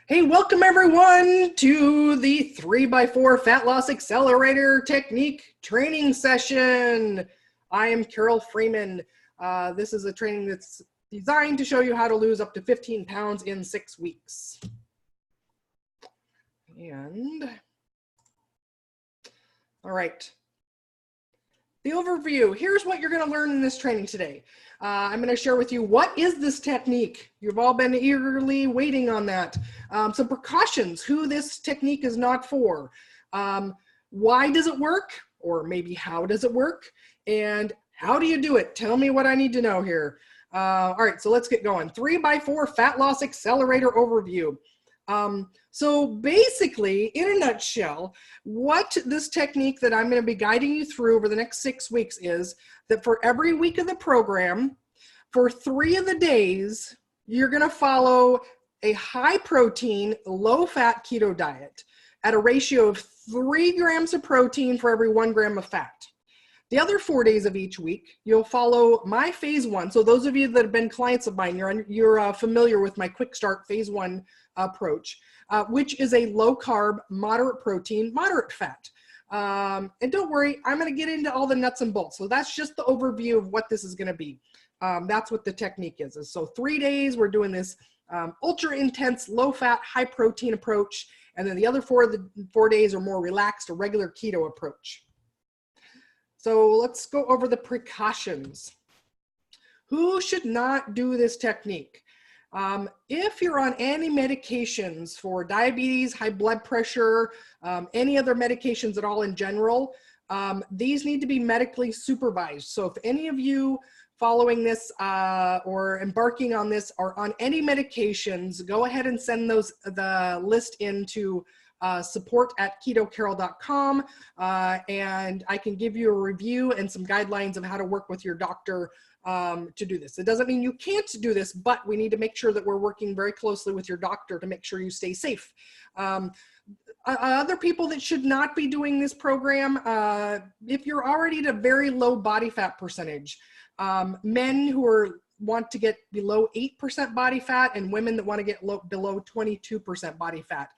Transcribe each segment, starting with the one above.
Hey, welcome everyone to the 3x4 Fat Loss Accelerator Technique Training Session. I am Carole Freeman. This is a training that's designed to show you how to lose up to 15 pounds in 6 weeks. All right. The overview, here's what you're going to learn in this training today. I'm going to share with you what is this technique. You've all been eagerly waiting on that. Some precautions, who this technique is not for. Why does it work? Or maybe how does it work? And how do you do it? Tell me what I need to know here. All right, so let's get going. 3x4 Fat Loss Accelerator Overview. So basically, in a nutshell, what this technique that I'm going to be guiding you through over the next 6 weeks is that for every week of the program, for 3 of the days, you're going to follow a high protein, low fat keto diet at a ratio of 3 grams of protein for every 1 gram of fat. The other 4 days of each week, you'll follow my phase 1. So those of you that have been clients of mine, you're familiar with my quick start phase 1 approach, which is a low carb, moderate protein, moderate fat. And don't worry, I'm going to get into all the nuts and bolts. So that's just the overview of what this is going to be. That's what the technique is. So 3 days, we're doing this ultra intense, low fat, high protein approach. And then the other 4 days are more relaxed, a regular keto approach. So let's go over the precautions. Who should not do this technique? If you're on any medications for diabetes, high blood pressure, any other medications at all in general, these need to be medically supervised. So if any of you following this or embarking on this are on any medications, go ahead and send the list into support@ketocarole.com, and I can give you a review and some guidelines of how to work with your doctor to do this. It doesn't mean you can't do this, but we need to make sure that we're working very closely with your doctor to make sure you stay safe. Other people that should not be doing this program, if you're already at a very low body fat percentage, men who want to get below 8% body fat and women that want to get below 22% body fat.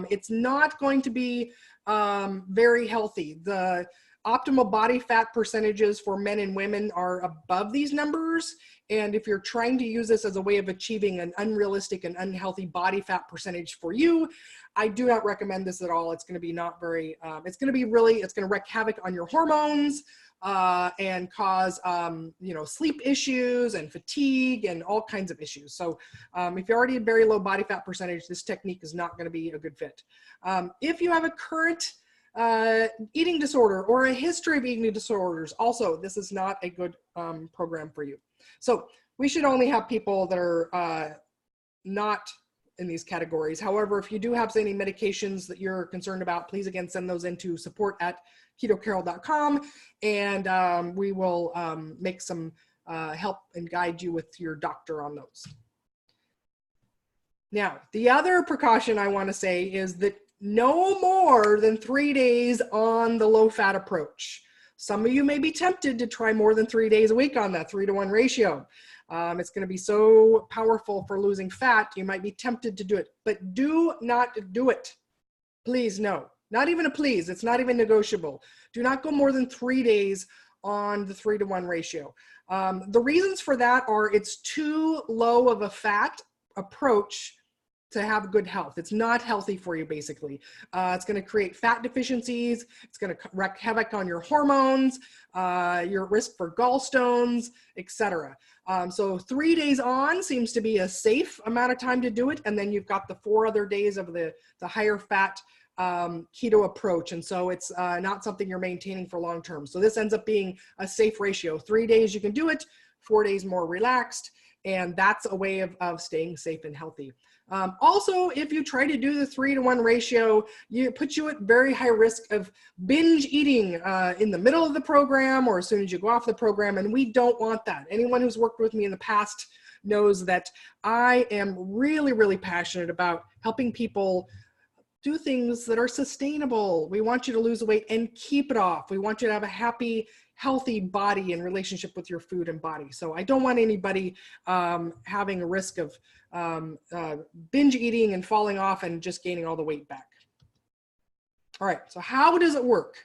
It's not going to be very healthy. The optimal body fat percentages for men and women are above these numbers. And if you're trying to use this as a way of achieving an unrealistic and unhealthy body fat percentage for you, I do not recommend this at all. It's going to be not very, it's going to wreak havoc on your hormones and cause, sleep issues and fatigue and all kinds of issues. So if you're already at very low body fat percentage, this technique is not going to be a good fit. If you have a current eating disorder or a history of eating disorders, also, this is not a good program for you. So we should only have people that are not in these categories. However, if you do have any medications that you're concerned about, please again send those into support@ketocarole.com, and we will make some help and guide you with your doctor on those. Now, the other precaution I want to say is that no more than 3 days on the low fat approach. Some of you may be tempted to try more than 3 days a week on that 3-to-1 ratio. It's going to be so powerful for losing fat, you might be tempted to do it, but do not do it. Please, no. Not even a please. It's not even negotiable. Do not go more than 3 days on the 3-to-1 ratio. The reasons for that are it's too low of a fat approach to have good health. It's not healthy for you, basically. It's going to create fat deficiencies. It's going to wreak havoc on your hormones. You're at risk for gallstones, etc. So 3 days on seems to be a safe amount of time to do it. And then you've got the 4 other days of the higher fat keto approach. And so it's not something you're maintaining for long term. So this ends up being a safe ratio. 3 days you can do it, 4 days more relaxed. And that's a way of staying safe and healthy. Also, if you try to do the 3-to-1 ratio, it puts you at very high risk of binge eating in the middle of the program or as soon as you go off the program, and we don't want that. Anyone who's worked with me in the past knows that I am really, really passionate about helping people do things that are sustainable. We want you to lose weight and keep it off. We want you to have a happy, healthy body and relationship with your food and body. So I don't want anybody having a risk of binge eating and falling off and just gaining all the weight back. All right, so how does it work?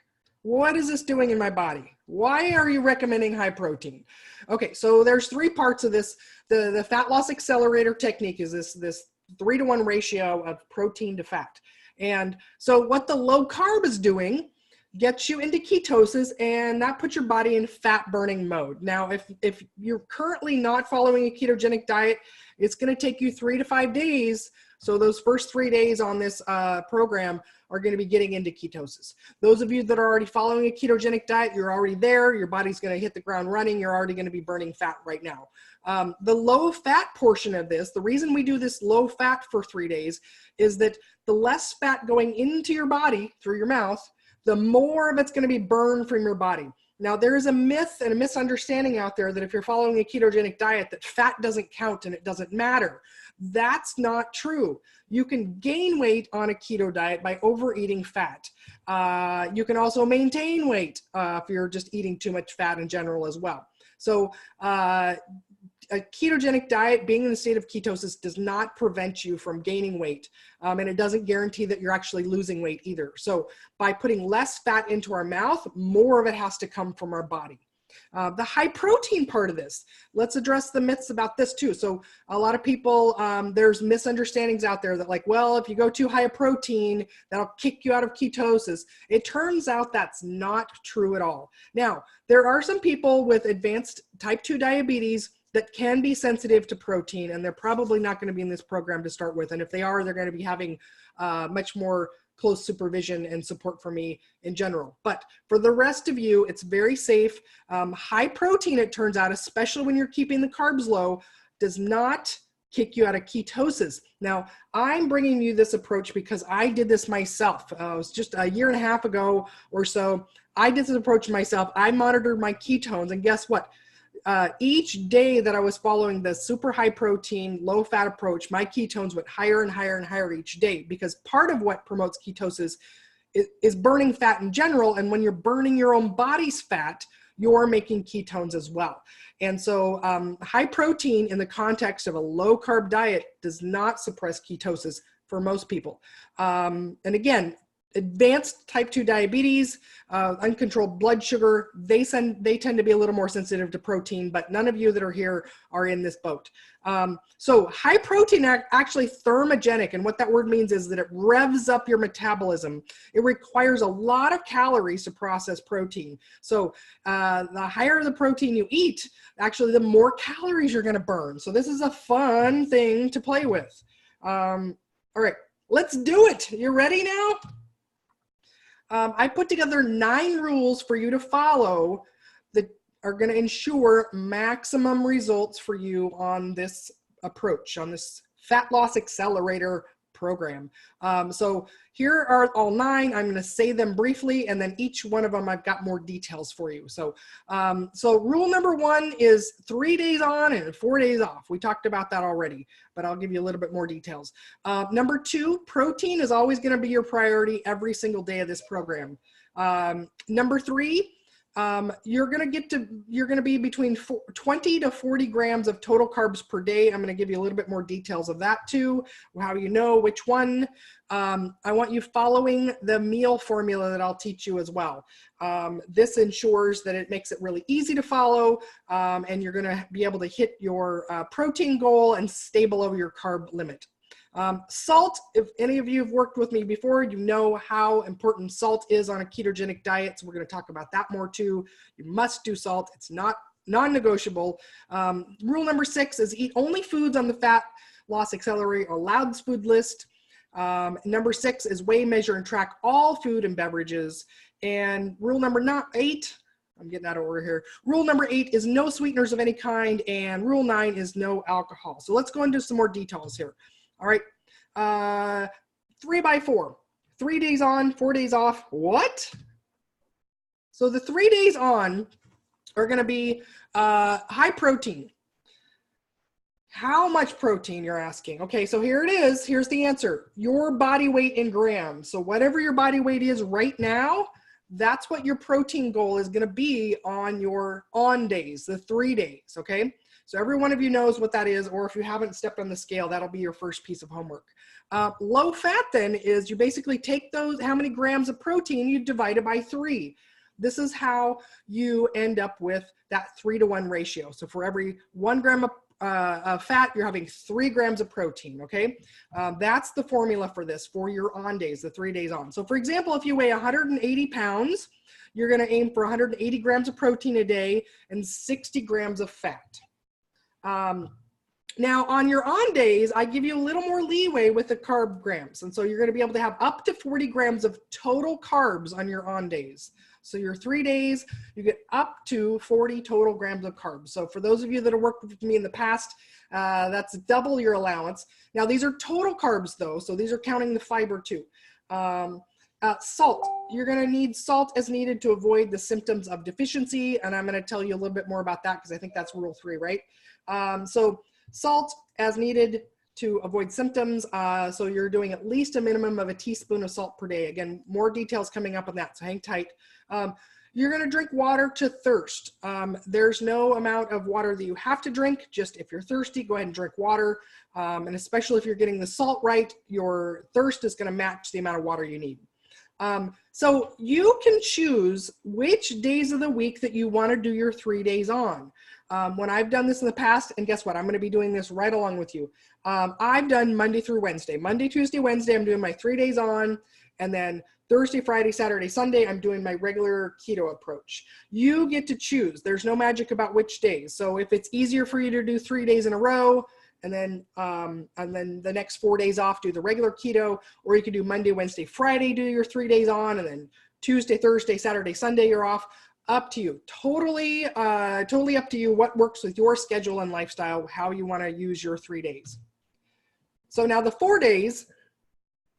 What is this doing in my body? Why are you recommending high protein? Okay, so there's three parts of this. The fat loss accelerator technique is this 3-to-1 ratio of protein to fat. And so what the low carb is doing gets you into ketosis, and that puts your body in fat burning mode. Now, if you're currently not following a ketogenic diet, it's going to take you 3 to 5 days. So those first 3 days on this program are going to be getting into ketosis. Those of you that are already following a ketogenic diet, you're already there. Your body's going to hit the ground running. You're already going to be burning fat right now. The low fat portion of this, the reason we do this low fat for 3 days is that the less fat going into your body through your mouth, the more of it's going to be burned from your body. Now, there is a myth and a misunderstanding out there that if you're following a ketogenic diet, that fat doesn't count and it doesn't matter. That's not true. You can gain weight on a keto diet by overeating fat. You can also maintain weight if you're just eating too much fat in general as well. So a ketogenic diet, being in the state of ketosis, does not prevent you from gaining weight, and it doesn't guarantee that you're actually losing weight either. So by putting less fat into our mouth, more of it has to come from our body. The high protein part of this, let's address the myths about this too. So a lot of people, there's misunderstandings out there that like, well, if you go too high a protein, that'll kick you out of ketosis. It turns out that's not true at all. Now, there are some people with advanced type 2 diabetes that can be sensitive to protein, and they're probably not going to be in this program to start with. And if they are, they're going to be having much more close supervision and support from me in general. But for the rest of you, it's very safe. High protein, it turns out, especially when you're keeping the carbs low, does not kick you out of ketosis. Now, I'm bringing you this approach because I did this myself. It was just a year and a half ago or so. I did this approach myself. I monitored my ketones, and guess what? Each day that I was following the super high protein, low fat approach, my ketones went higher and higher and higher each day, because part of what promotes ketosis is burning fat in general. And when you're burning your own body's fat, you're making ketones as well. And so high protein in the context of a low carb diet does not suppress ketosis for most people. And again, advanced type 2 diabetes, uncontrolled blood sugar, they tend to be a little more sensitive to protein, but none of you that are here are in this boat. So high protein actually thermogenic, and what that word means is that it revs up your metabolism. It requires a lot of calories to process protein. So the higher the protein you eat, actually the more calories you're gonna burn. So this is a fun thing to play with. All right, let's do it. You ready now? I put together 9 rules for you to follow that are going to ensure maximum results for you on this approach, on this fat loss accelerator program. So here are all 9. I'm going to say them briefly, and then each one of them I've got more details for you. So, so rule number 1 is 3 days on and 4 days off. We talked about that already, but I'll give you a little bit more details. Number 2, protein is always going to be your priority every single day of this program. Number 3, you're going to be between 20 to 40 grams of total carbs per day. I'm going to give you a little bit more details of that too, how you know which one. I want you following the meal formula that I'll teach you as well. This ensures that it makes it really easy to follow, and you're going to be able to hit your protein goal and stay below your carb limit. Salt, if any of you have worked with me before, you know how important salt is on a ketogenic diet. So we're going to talk about that more too. You must do salt. It's not non-negotiable. Rule number 6 is eat only foods on the fat loss accelerator allowed food list. Number 6 is weigh, measure, and track all food and beverages. And rule number 8, I'm getting out of order here. Rule number 8 is no sweeteners of any kind. And rule 9 is no alcohol. So let's go into some more details here. All right, 3 by 4, 3 days on, 4 days off. What? So the 3 days on are going to be high protein. How much protein, you're asking? Okay, so here it is. Here's the answer. Your body weight in grams. So whatever your body weight is right now, that's what your protein goal is going to be on your on days, the 3 days, okay? So every one of you knows what that is, or if you haven't stepped on the scale, that'll be your first piece of homework. Low fat then is you basically take those, how many grams of protein, you divide it by 3. This is how you end up with that 3-to-1 ratio. So for every 1 gram of fat, you're having 3 grams of protein, okay? That's the formula for this, for your on days, the 3 days on. So for example, if you weigh 180 pounds, you're gonna aim for 180 grams of protein a day and 60 grams of fat. Now on your on days, I give you a little more leeway with the carb grams. And so you're gonna be able to have up to 40 grams of total carbs on your on days. So your 3 days, you get up to 40 total grams of carbs. So for those of you that have worked with me in the past, that's double your allowance. Now these are total carbs though, so these are counting the fiber too. Salt, you're gonna need salt as needed to avoid the symptoms of deficiency. And I'm gonna tell you a little bit more about that because I think that's rule 3, right? So salt as needed to avoid symptoms. So you're doing at least a minimum of a teaspoon of salt per day. Again, more details coming up on that, so hang tight. You're gonna drink water to thirst. There's no amount of water that you have to drink, just if you're thirsty, go ahead and drink water. And especially if you're getting the salt right, your thirst is gonna match the amount of water you need. So you can choose which days of the week that you wanna do your 3 days on. When I've done this in the past, and guess what, I'm gonna be doing this right along with you. I've done Monday through Wednesday. Monday, Tuesday, Wednesday, I'm doing my 3 days on, and then Thursday, Friday, Saturday, Sunday, I'm doing my regular keto approach. You get to choose. There's no magic about which days. So if it's easier for you to do 3 days in a row, and then the next 4 days off, do the regular keto, or you could do Monday, Wednesday, Friday, do your 3 days on, and then Tuesday, Thursday, Saturday, Sunday, you're off. Up to you. Totally up to you what works with your schedule and lifestyle, how you want to use your 3 days. So now the 4 days,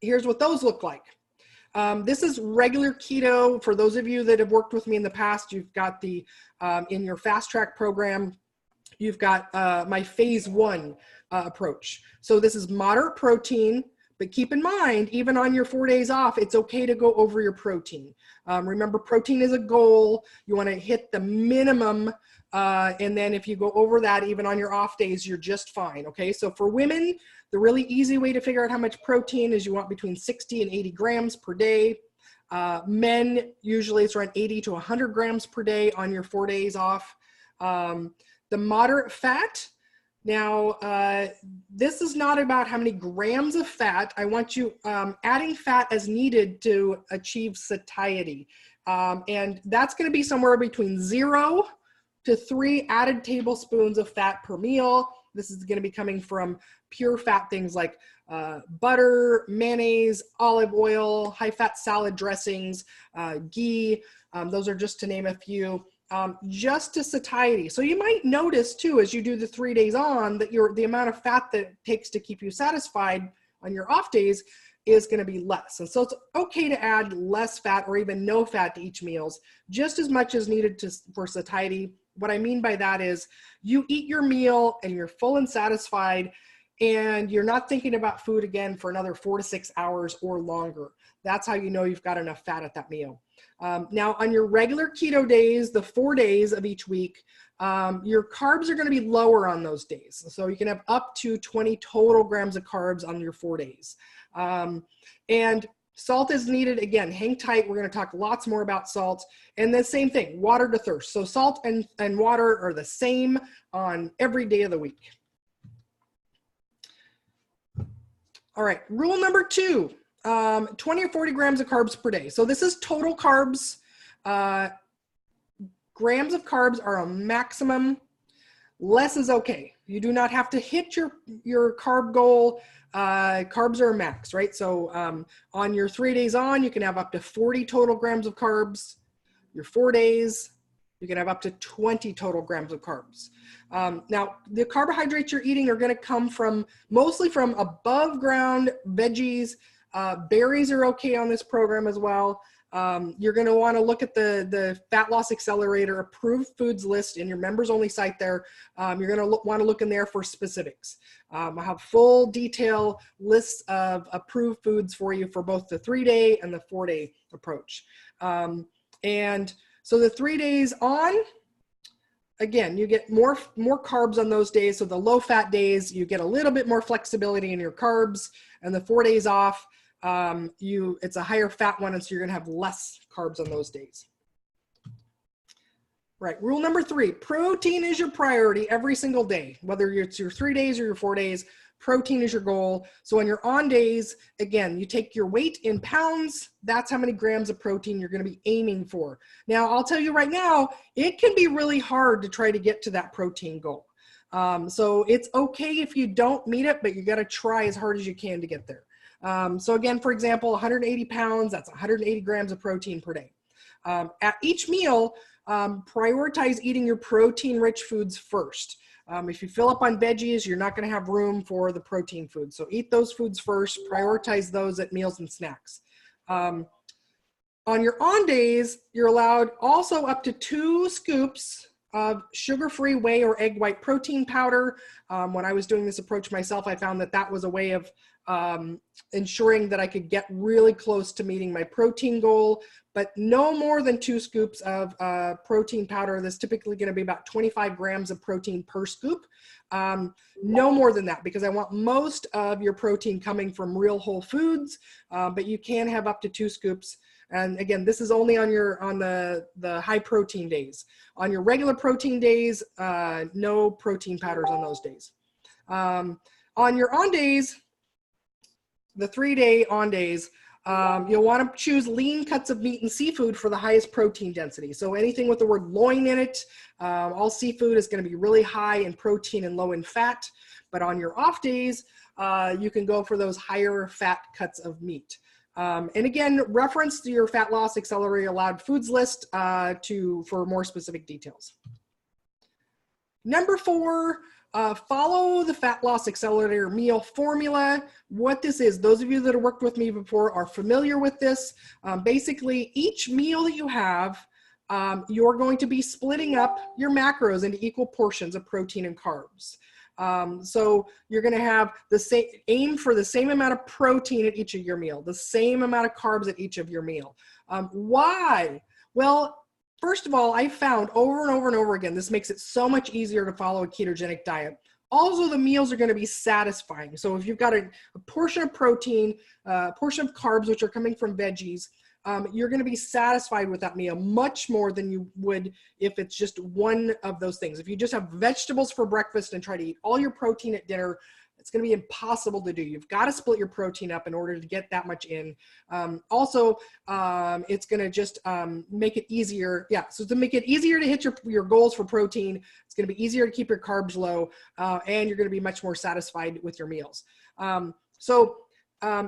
here's what those look like. This is regular keto. For those of you that have worked with me in the past, you've got the, in your fast track program, you've got my phase 1 approach. So this is moderate protein, but keep in mind, even on your 4 days off, it's okay to go over your protein. Remember, protein is a goal. You want to hit the minimum. And then if you go over that, even on your off days, you're just fine. Okay. So for women, the really easy way to figure out how much protein is you want between 60 and 80 grams per day. Men, usually it's around 80 to 100 grams per day on your 4 days off. The moderate fat, now, this is not about how many grams of fat. I want you adding fat as needed to achieve satiety. And that's going to be somewhere between 0 to 3 added tablespoons of fat per meal. This is going to be coming from pure fat things like butter, mayonnaise, olive oil, high-fat salad dressings, ghee. Those are just to name a few. Just to satiety. So you might notice too, as you do the 3 days on, that the amount of fat that it takes to keep you satisfied on your off days is going to be less. And so it's okay to add less fat or even no fat to each meals, just as much as needed for satiety. What I mean by that is you eat your meal and you're full and satisfied, and you're not thinking about food again for another 4 to 6 hours or longer. That's how you know you've got enough fat at that meal. Now on your regular keto days, the 4 days of each week, your carbs are going to be lower on those days. So you can have up to 20 total grams of carbs on your 4 days. And salt is needed. Again, hang tight. We're going to talk lots more about salt. And the same thing, water to thirst. So salt and water are the same on every day of the week. All right, rule number 2. 20 or 40 grams of carbs per day. So this is total carbs. Grams of carbs are a maximum. Less is okay. You do not have to hit your carb goal. Carbs are a max, right? So on your 3 days on, you can have up to 40 total grams of carbs. Your 4 days, you can have up to 20 total grams of carbs. Now, the carbohydrates you're eating are going to come mostly from above ground veggies. Berries are okay on this program as well. You're going to want to look at the Fat Loss Accelerator approved foods list in your members only site there. You're going to want to look in there for specifics. I have full detail lists of approved foods for you for both the 3-day and the 4-day approach. And so the 3 days on, again, you get more carbs on those days. So the low fat days, you get a little bit more flexibility in your carbs, and the 4 days off, it's a higher fat one. And so you're going to have less carbs on those days. Right. Rule number 3, protein is your priority every single day, whether it's your 3 days or your 4 days. Protein is your goal. So on your on days, again, you take your weight in pounds. That's how many grams of protein you're going to be aiming for. Now, I'll tell you right now, it can be really hard to try to get to that protein goal. So it's okay if you don't meet it, but you got to try as hard as you can to get there. So again, for example, 180 pounds, that's 180 grams of protein per day. At each meal, prioritize eating your protein-rich foods first. If you fill up on veggies, you're not going to have room for the protein foods. So eat those foods first, prioritize those at meals and snacks. On your on days, you're allowed also up to 2 scoops of sugar-free whey or egg white protein powder. When I was doing this approach myself, I found that that was a way of ensuring that I could get really close to meeting my protein goal, but no more than 2 scoops of protein powder. That's typically going to be about 25 grams of protein per scoop. No more than that, because I want most of your protein coming from real whole foods, but you can have up to 2 scoops. And again, this is only on the high protein days. On your regular protein days, no protein powders on those days. On your on days, the 3-day on days, you'll want to choose lean cuts of meat and seafood for the highest protein density. So anything with the word loin in it, all seafood is going to be really high in protein and low in fat. But on your off days, you can go for those higher fat cuts of meat. And again, reference to your Fat Loss Accelerator allowed foods list for more specific details. Number 4, follow the Fat Loss Accelerator meal formula. What this is, those of you that have worked with me before are familiar with this. Basically, each meal that you have, you're going to be splitting up your macros into equal portions of protein and carbs. So you're going to have aim for the same amount of protein at each of your meal, the same amount of carbs at each of your meal. Why? Well, first of all, I found over and over and over again, this makes it so much easier to follow a ketogenic diet. Also, the meals are going to be satisfying. So if you've got a portion of protein, a portion of carbs, which are coming from veggies, you're going to be satisfied with that meal much more than you would if it's just one of those things. If you just have vegetables for breakfast and try to eat all your protein at dinner, it's going to be impossible to do. You've got to split your protein up in order to get that much in. Also, it's going to just make it easier. Yeah, so to make it easier to hit your goals for protein, it's going to be easier to keep your carbs low, and you're going to be much more satisfied with your meals.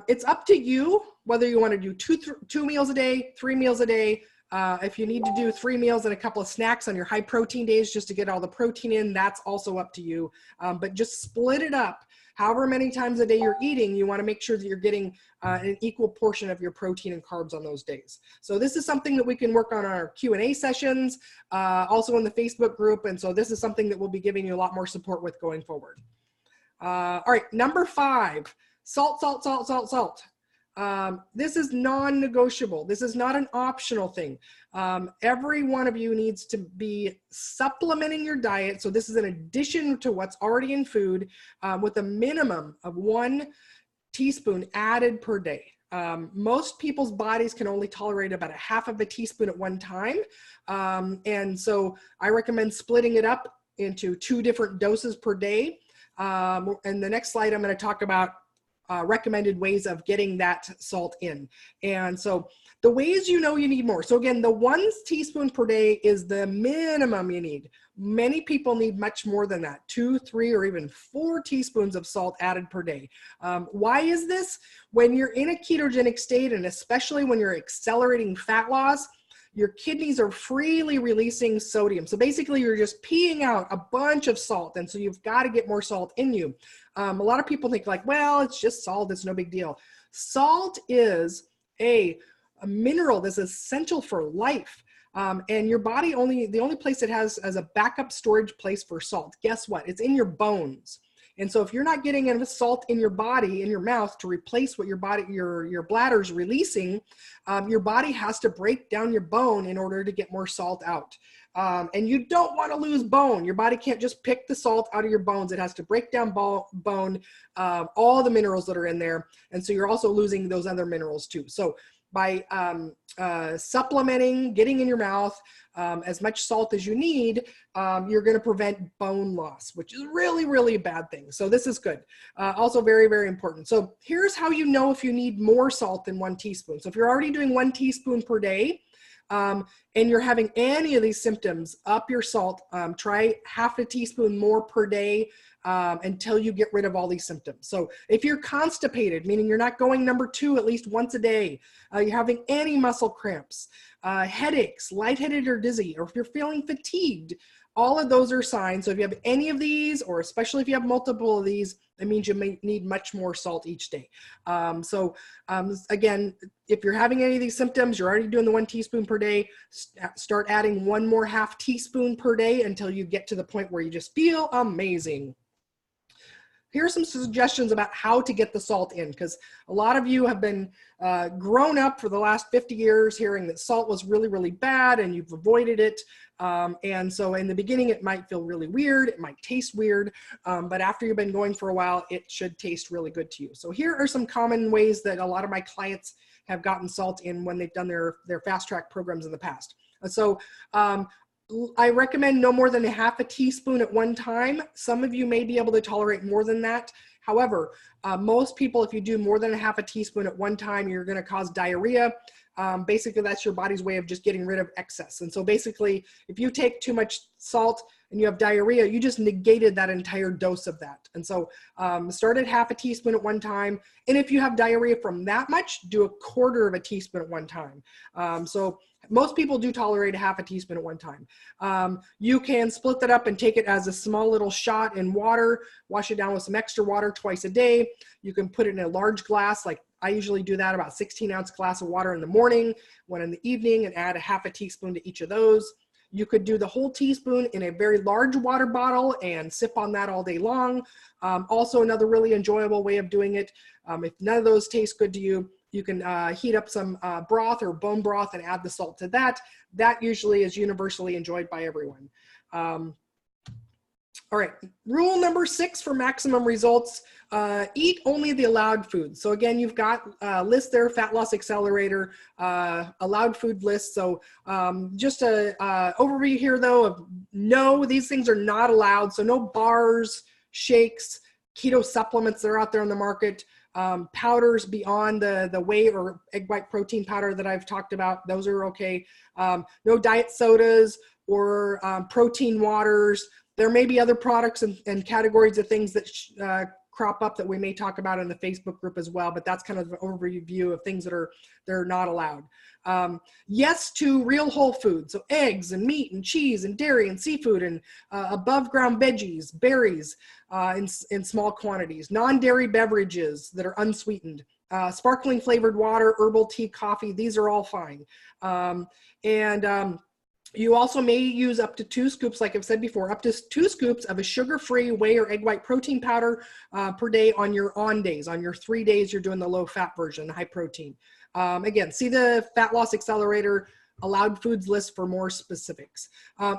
It's up to you whether you want to do two meals a day, 3 meals a day. If you need to do 3 meals and a couple of snacks on your high protein days just to get all the protein in, that's also up to you. But just split it up. However many times a day you're eating, you want to make sure that you're getting an equal portion of your protein and carbs on those days. So this is something that we can work on our Q&A sessions, also in the Facebook group. And so this is something that we'll be giving you a lot more support with going forward. All right, number 5, salt, salt, salt, salt, salt. This is non-negotiable. This is not an optional thing. Every one of you needs to be supplementing your diet. So this is an addition to what's already in food, with a minimum of 1 teaspoon added per day. Most people's bodies can only tolerate about 1/2 teaspoon at one time. And so I recommend splitting it up into 2 different doses per day. And the next slide, I'm going to talk about recommended ways of getting that salt in. And so the ways you know you need more. So again, the 1 teaspoon per day is the minimum you need. Many people need much more than that, 2, 3, or even 4 teaspoons of salt added per day. Why is this? When you're in a ketogenic state, and especially when you're accelerating fat loss, your kidneys are freely releasing sodium. So basically you're just peeing out a bunch of salt. And so you've got to get more salt in you. A lot of people think like, well, it's just salt. It's no big deal. Salt is a mineral that's essential for life. And your body the only place it has as a backup storage place for salt, guess what? It's in your bones. And so if you're not getting enough salt in your body, in your mouth, to replace what your bladder's releasing, your body has to break down your bone in order to get more salt out. And you don't want to lose bone. Your body can't just pick the salt out of your bones. It has to break down bone, all the minerals that are in there. And so you're also losing those other minerals too. So by supplementing, getting in your mouth as much salt as you need, you're going to prevent bone loss, which is really, really a bad thing. So this is good. Also very, very important. So here's how you know if you need more salt than 1 teaspoon. So if you're already doing 1 teaspoon per day, and you're having any of these symptoms, up your salt. Try half a teaspoon more per day until you get rid of all these symptoms. So if you're constipated, meaning you're not going number 2 at least once a day, you're having any muscle cramps, headaches, lightheaded or dizzy, or if you're feeling fatigued, all of those are signs. So if you have any of these, or especially if you have multiple of these, it means you may need much more salt each day. Again, if you're having any of these symptoms, you're already doing the 1 teaspoon per day, start adding 1 more half teaspoon per day until you get to the point where you just feel amazing. Here are some suggestions about how to get the salt in, because a lot of you have been grown up for the last 50 years hearing that salt was really, really bad and you've avoided it. And so in the beginning, it might feel really weird. It might taste weird, but after you've been going for a while, it should taste really good to you. So here are some common ways that a lot of my clients have gotten salt in when they've done their fast track programs in the past. So I recommend no more than a half a teaspoon at one time. Some of you may be able to tolerate more than that. However, most people, if you do more than a half a teaspoon at one time, you're going to cause diarrhea. Basically, that's your body's way of just getting rid of excess. And so basically, if you take too much salt and you have diarrhea, you just negated that entire dose of that. And so start at half a teaspoon at one time. And if you have diarrhea from that much, do a quarter of a teaspoon at one time. So most people do tolerate a half a teaspoon at one time. You can split that up and take it as a small little shot in water, wash it down with some extra water twice a day. You can put it in a large glass, like I usually do that, about 16-ounce glass of water in the morning, one in the evening, and add a half a teaspoon to each of those. You could do the whole teaspoon in a very large water bottle and sip on that all day long. Also, another really enjoyable way of doing it, if none of those taste good to you, you can heat up some broth or bone broth and add the salt to that. That usually is universally enjoyed by everyone. All right, rule number 6 for maximum results, eat only the allowed foods. So again, you've got a list there, Fat Loss Accelerator, allowed food list. So just a overview here though of no, these things are not allowed. So no bars, shakes, keto supplements that are out there on the market, powders beyond the whey or egg white protein powder that I've talked about, those are okay. No diet sodas or protein waters. There may be other products and categories of things that crop up that we may talk about in the Facebook group as well, but that's kind of an overview of things that they're not allowed. Yes to real whole foods, so eggs and meat and cheese and dairy and seafood and above ground veggies, berries in small quantities, non-dairy beverages that are unsweetened, sparkling flavored water, herbal tea, coffee, these are all fine. You also may use up to 2 scoops, like I've said before, up to 2 scoops of a sugar-free whey or egg white protein powder per day on your on days. On your 3 days, you're doing the low-fat version, the high protein. Again, see the Fat Loss Accelerator allowed foods list for more specifics.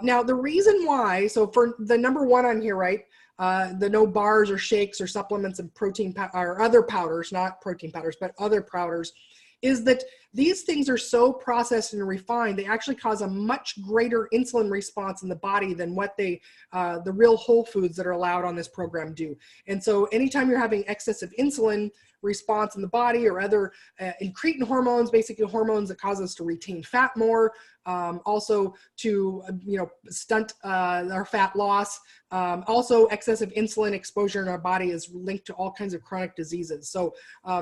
Now, the reason why, so for the number 1 on here, right, the no bars or shakes or supplements and protein or other powders, not protein powders, but other powders, is that these things are so processed and refined, they actually cause a much greater insulin response in the body than what the real whole foods that are allowed on this program do. And so anytime you're having excessive insulin response in the body or other incretin hormones, basically hormones that cause us to retain fat more, also to stunt our fat loss. Also, excessive insulin exposure in our body is linked to all kinds of chronic diseases. So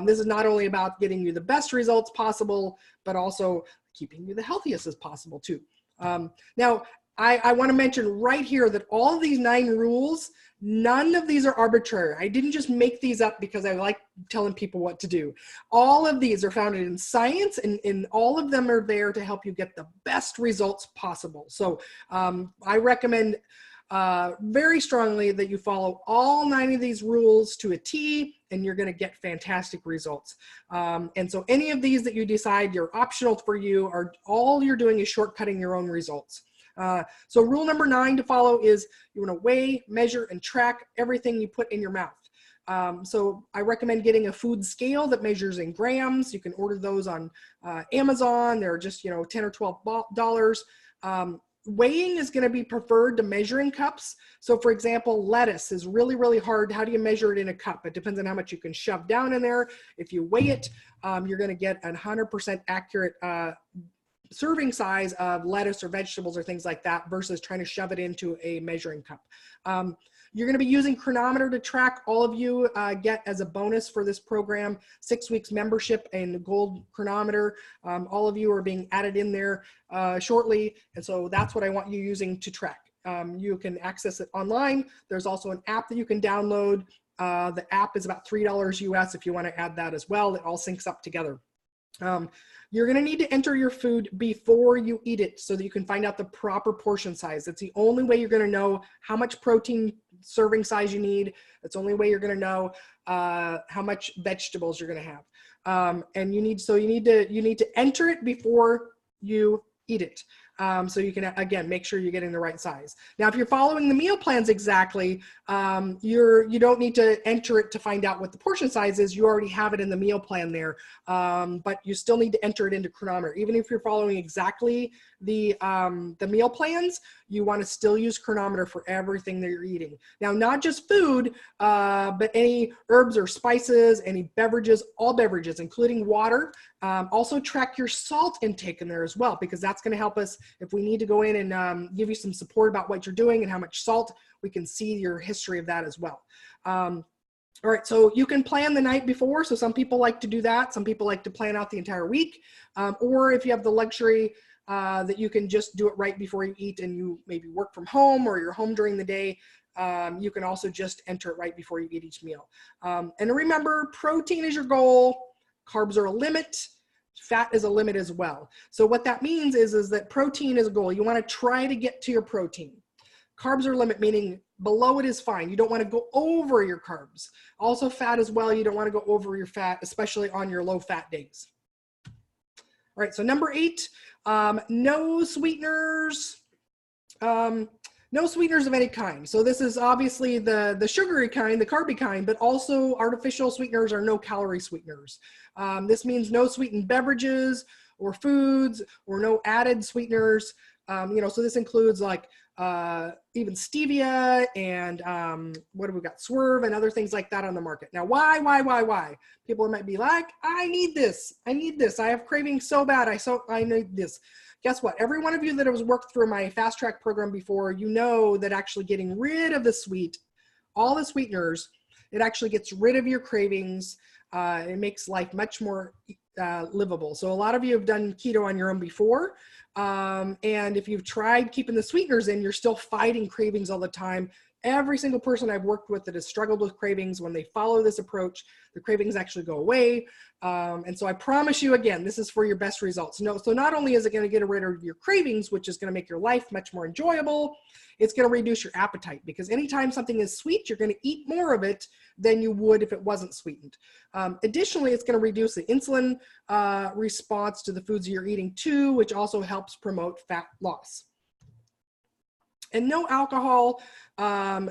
this is not only about getting you the best results possible, but also keeping you the healthiest as possible too. Now, I want to mention right here that all of these 9 rules, none of these are arbitrary. I didn't just make these up because I like telling people what to do. All of these are founded in science, and all of them are there to help you get the best results possible. So I recommend very strongly that you follow all 9 of these rules to a T, and you're going to get fantastic results. And so any of these that you decide you're optional for you, are all you're doing is shortcutting your own results. So rule number 9 to follow is you want to weigh, measure, and track everything you put in your mouth. So I recommend getting a food scale that measures in grams. You can order those on Amazon. They're just, you know, $10 or $12. Weighing is going to be preferred to measuring cups. So for example, lettuce is really, really hard. How do you measure it in a cup? It depends on how much you can shove down in there. If you weigh it, you're going to get 100% accurate serving size of lettuce or vegetables or things like that versus trying to shove it into a measuring cup. You're going to be using Chronometer to track. All of you get as a bonus for this program 6 weeks membership and gold Chronometer. All of you are being added in there shortly, and so that's what I want you using to track. You can access it online. There's also an app that you can download. The app is about $3 US if you want to add that as well. It all syncs up together. You're going to need to enter your food before you eat it so that you can find out the proper portion size. That's the only way you're going to know how much protein serving size you need. That's the only way you're going to know how much vegetables you're going to have. And you need to enter it before you eat it. So you can, again, make sure you're getting the right size. Now, if you're following the meal plans exactly, you don't need to enter it to find out what the portion size is. You already have it in the meal plan there, but you still need to enter it into Chronometer. Even if you're following exactly the meal plans, you want to still use Chronometer for everything that you're eating. Now, not just food, but any herbs or spices, any beverages, all beverages, including water. Also track your salt intake in there as well, because that's going to help us if we need to go in and give you some support about what you're doing and how much salt. We can see your history of that as well. All right, so you can plan the night before. So some people like to do that. Some people like to plan out the entire week. Or if you have the luxury that you can just do it right before you eat and you maybe work from home or you're home during the day, you can also just enter it right before you eat each meal. And remember, protein is your goal. Carbs are a limit. Fat is a limit as well. So what that means is that protein is a goal. You want to try to get to your protein. Carbs are a limit, meaning below it is fine. You don't want to go over your carbs. Also fat as well. You don't want to go over your fat, especially on your low fat days. All right, so number 8, no sweeteners. No sweeteners of any kind. So this is obviously the sugary kind, the carby kind, but also artificial sweeteners are no calorie sweeteners. This means no sweetened beverages or foods or no added sweeteners. So this includes like even stevia and what have we got? Swerve and other things like that on the market. Now, why? People might be like, I need this. I have cravings so bad. I need this. Guess what? Every one of you that has worked through my fast track program before, you know that actually getting rid of the sweet, all the sweeteners, it actually gets rid of your cravings. It makes life much more livable. So a lot of you have done keto on your own before. And if you've tried keeping the sweeteners in, you're still fighting cravings all the time. Every single person I've worked with that has struggled with cravings, when they follow this approach, the cravings actually go away. And so I promise you, again, this is for your best results. So not only is it going to get rid of your cravings, which is going to make your life much more enjoyable, it's going to reduce your appetite, because anytime something is sweet, you're going to eat more of it than you would if it wasn't sweetened. Additionally, it's going to reduce the insulin response to the foods you're eating too, which also helps promote fat loss. And no alcohol.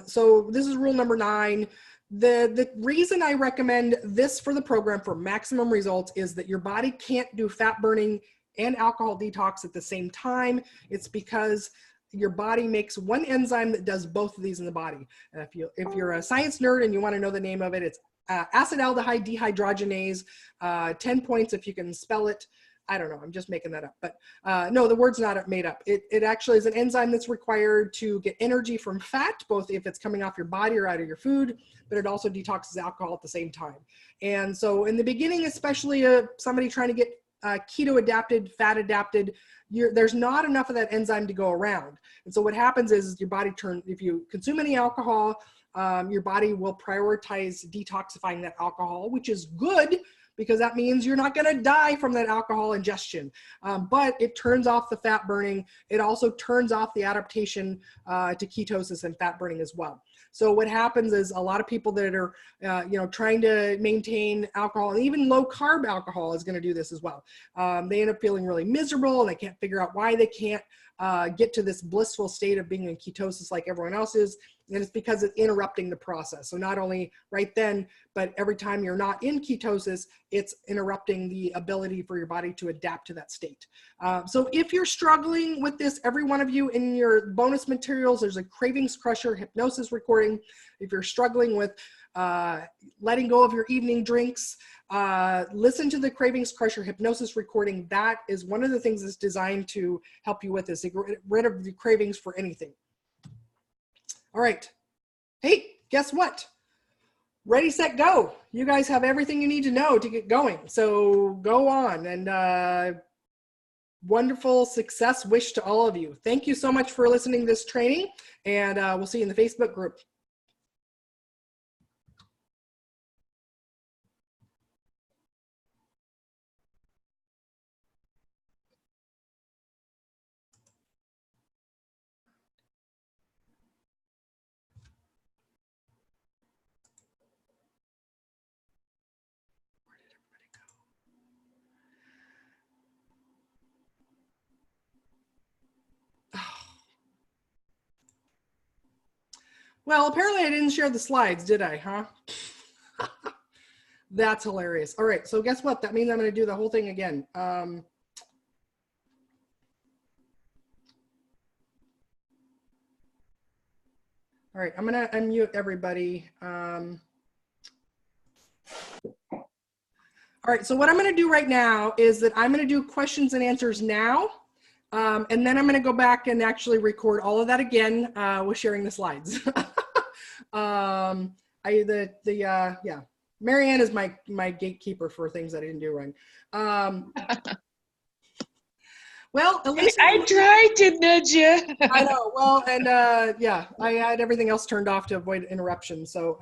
So this is rule number 9. The reason I recommend this for the program for maximum results is that your body can't do fat burning and alcohol detox at the same time. It's because your body makes one enzyme that does both of these in the body. And if you're a science nerd and you want to know the name of it, it's acetaldehyde dehydrogenase. 10 points if you can spell it. I don't know, I'm just making that up, but no, the word's not made up. It actually is an enzyme that's required to get energy from fat, both if it's coming off your body or out of your food, but it also detoxes alcohol at the same time. And so in the beginning, especially somebody trying to get keto adapted, fat adapted, there's not enough of that enzyme to go around. And so what happens is your body if you consume any alcohol, your body will prioritize detoxifying that alcohol, which is good, because that means you're not going to die from that alcohol ingestion. But it turns off the fat burning. It also turns off the adaptation to ketosis and fat burning as well. So what happens is a lot of people that are, trying to maintain alcohol, and even low carb alcohol is going to do this as well. They end up feeling really miserable, and they can't figure out why they can't get to this blissful state of being in ketosis like everyone else is. And it's because it's interrupting the process. So not only right then, but every time you're not in ketosis, it's interrupting the ability for your body to adapt to that state. So if you're struggling with this, every one of you, in your bonus materials, there's a Cravings Crusher hypnosis recording. If you're struggling with letting go of your evening drinks, listen to the Cravings Crusher hypnosis recording. That is one of the things that's designed to help you with this, to get rid of the cravings for anything. All right. Hey, guess what? Ready, set, go. You guys have everything you need to know to get going. So go on, and wonderful success wish to all of you. Thank you so much for listening to this training, and we'll see you in the Facebook group. Well, apparently I didn't share the slides, did I, huh? That's hilarious. All right, so guess what? That means I'm going to do the whole thing again. All right, I'm going to unmute everybody. All right, so what I'm going to do right now is that I'm going to do questions and answers now. And then I'm going to go back and actually record all of that again with sharing the slides. Yeah, Marianne is my gatekeeper for things I didn't do right. Well, at least I tried to nudge you. I know. Well, and yeah, I had everything else turned off to avoid interruptions. So,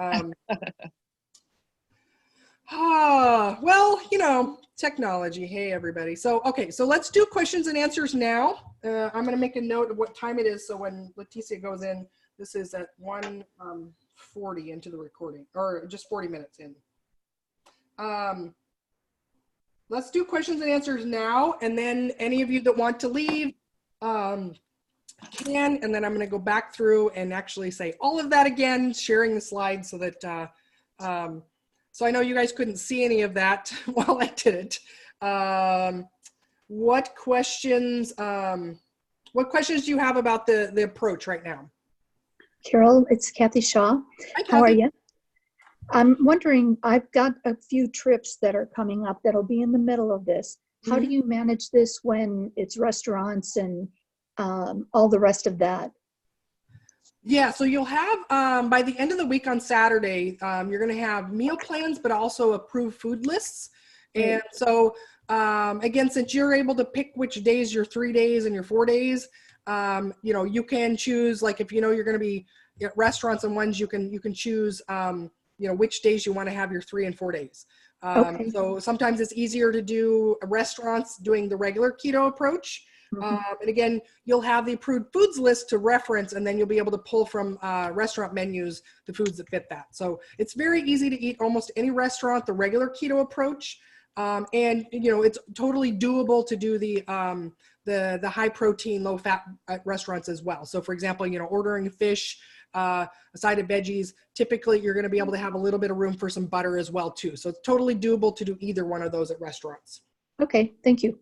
well, technology. Hey, everybody. So, okay, so let's do questions and answers now. I'm going to make a note of what time it is. So when Leticia goes in, this is at 1:40 into the recording, or just 40 minutes in. Let's do questions and answers now. And then any of you that want to leave can, and then I'm going to go back through and actually say all of that again, sharing the slides so that, so I know you guys couldn't see any of that while I did it. What questions do you have about the approach right now? Carole, it's Kathy Shaw. Hi, Kathy. How are you? I'm wondering, I've got a few trips that are coming up that'll be in the middle of this. How do you manage this when it's restaurants and all the rest of that? Yeah, so you'll have, by the end of the week on Saturday, you're going to have meal plans, but also approved food lists. And so, again, since you're able to pick which days, your 3 days and your 4 days, you can choose, like if you're going to be at restaurants and ones, you can choose, which days you want to have your 3 and 4 days. Okay. So sometimes it's easier to do restaurants doing the regular keto approach. And again, you'll have the approved foods list to reference, and then you'll be able to pull from restaurant menus the foods that fit that. So it's very easy to eat almost any restaurant, the regular keto approach. And it's totally doable to do the high protein, low fat restaurants as well. So for example, ordering fish, a side of veggies, typically you're going to be able to have a little bit of room for some butter as well too. So it's totally doable to do either one of those at restaurants. Okay, thank you.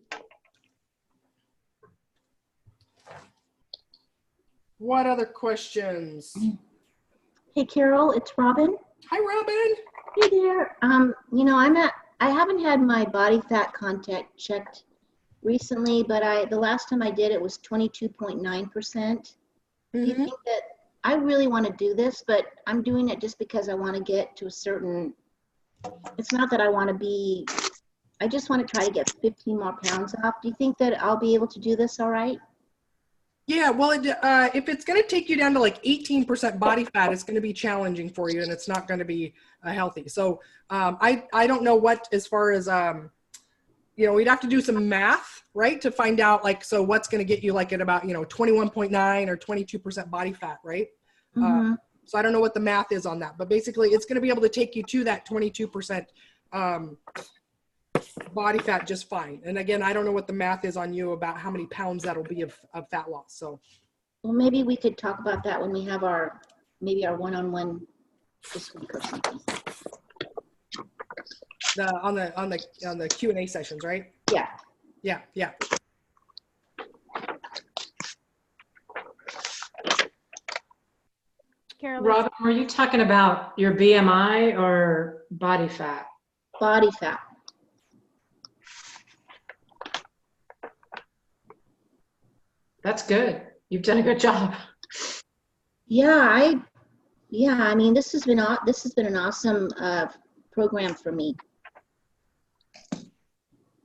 What other questions? Hey, Carole, it's Robin. Hi, Robin. Hey there. I haven't had my body fat content checked recently, but the last time I did it was 22.9%. Do you think that I really want to do this, but I'm doing it just because I want to get to a certain, it's not that I just want to try to get 15 more pounds off. Do you think that I'll be able to do this all right? Yeah, well, if it's going to take you down to like 18% body fat, it's going to be challenging for you, and it's not going to be healthy. So I don't know what, as far as, we'd have to do some math, right, to find out, like, so what's going to get you like at about, 21.9 or 22% body fat, right? Mm-hmm. So I don't know what the math is on that, but basically it's going to be able to take you to that 22% body fat just fine. And again, I don't know what the math is on you about how many pounds that'll be of fat loss. So, Well, maybe we could talk about that when we have our one-on-one this week or something. on the Q&A sessions, right? Yeah. Yeah. Carole, Robin, are you talking about your BMI or body fat? Body fat. That's good. You've done a good job. Yeah, I mean, this has been an awesome program for me.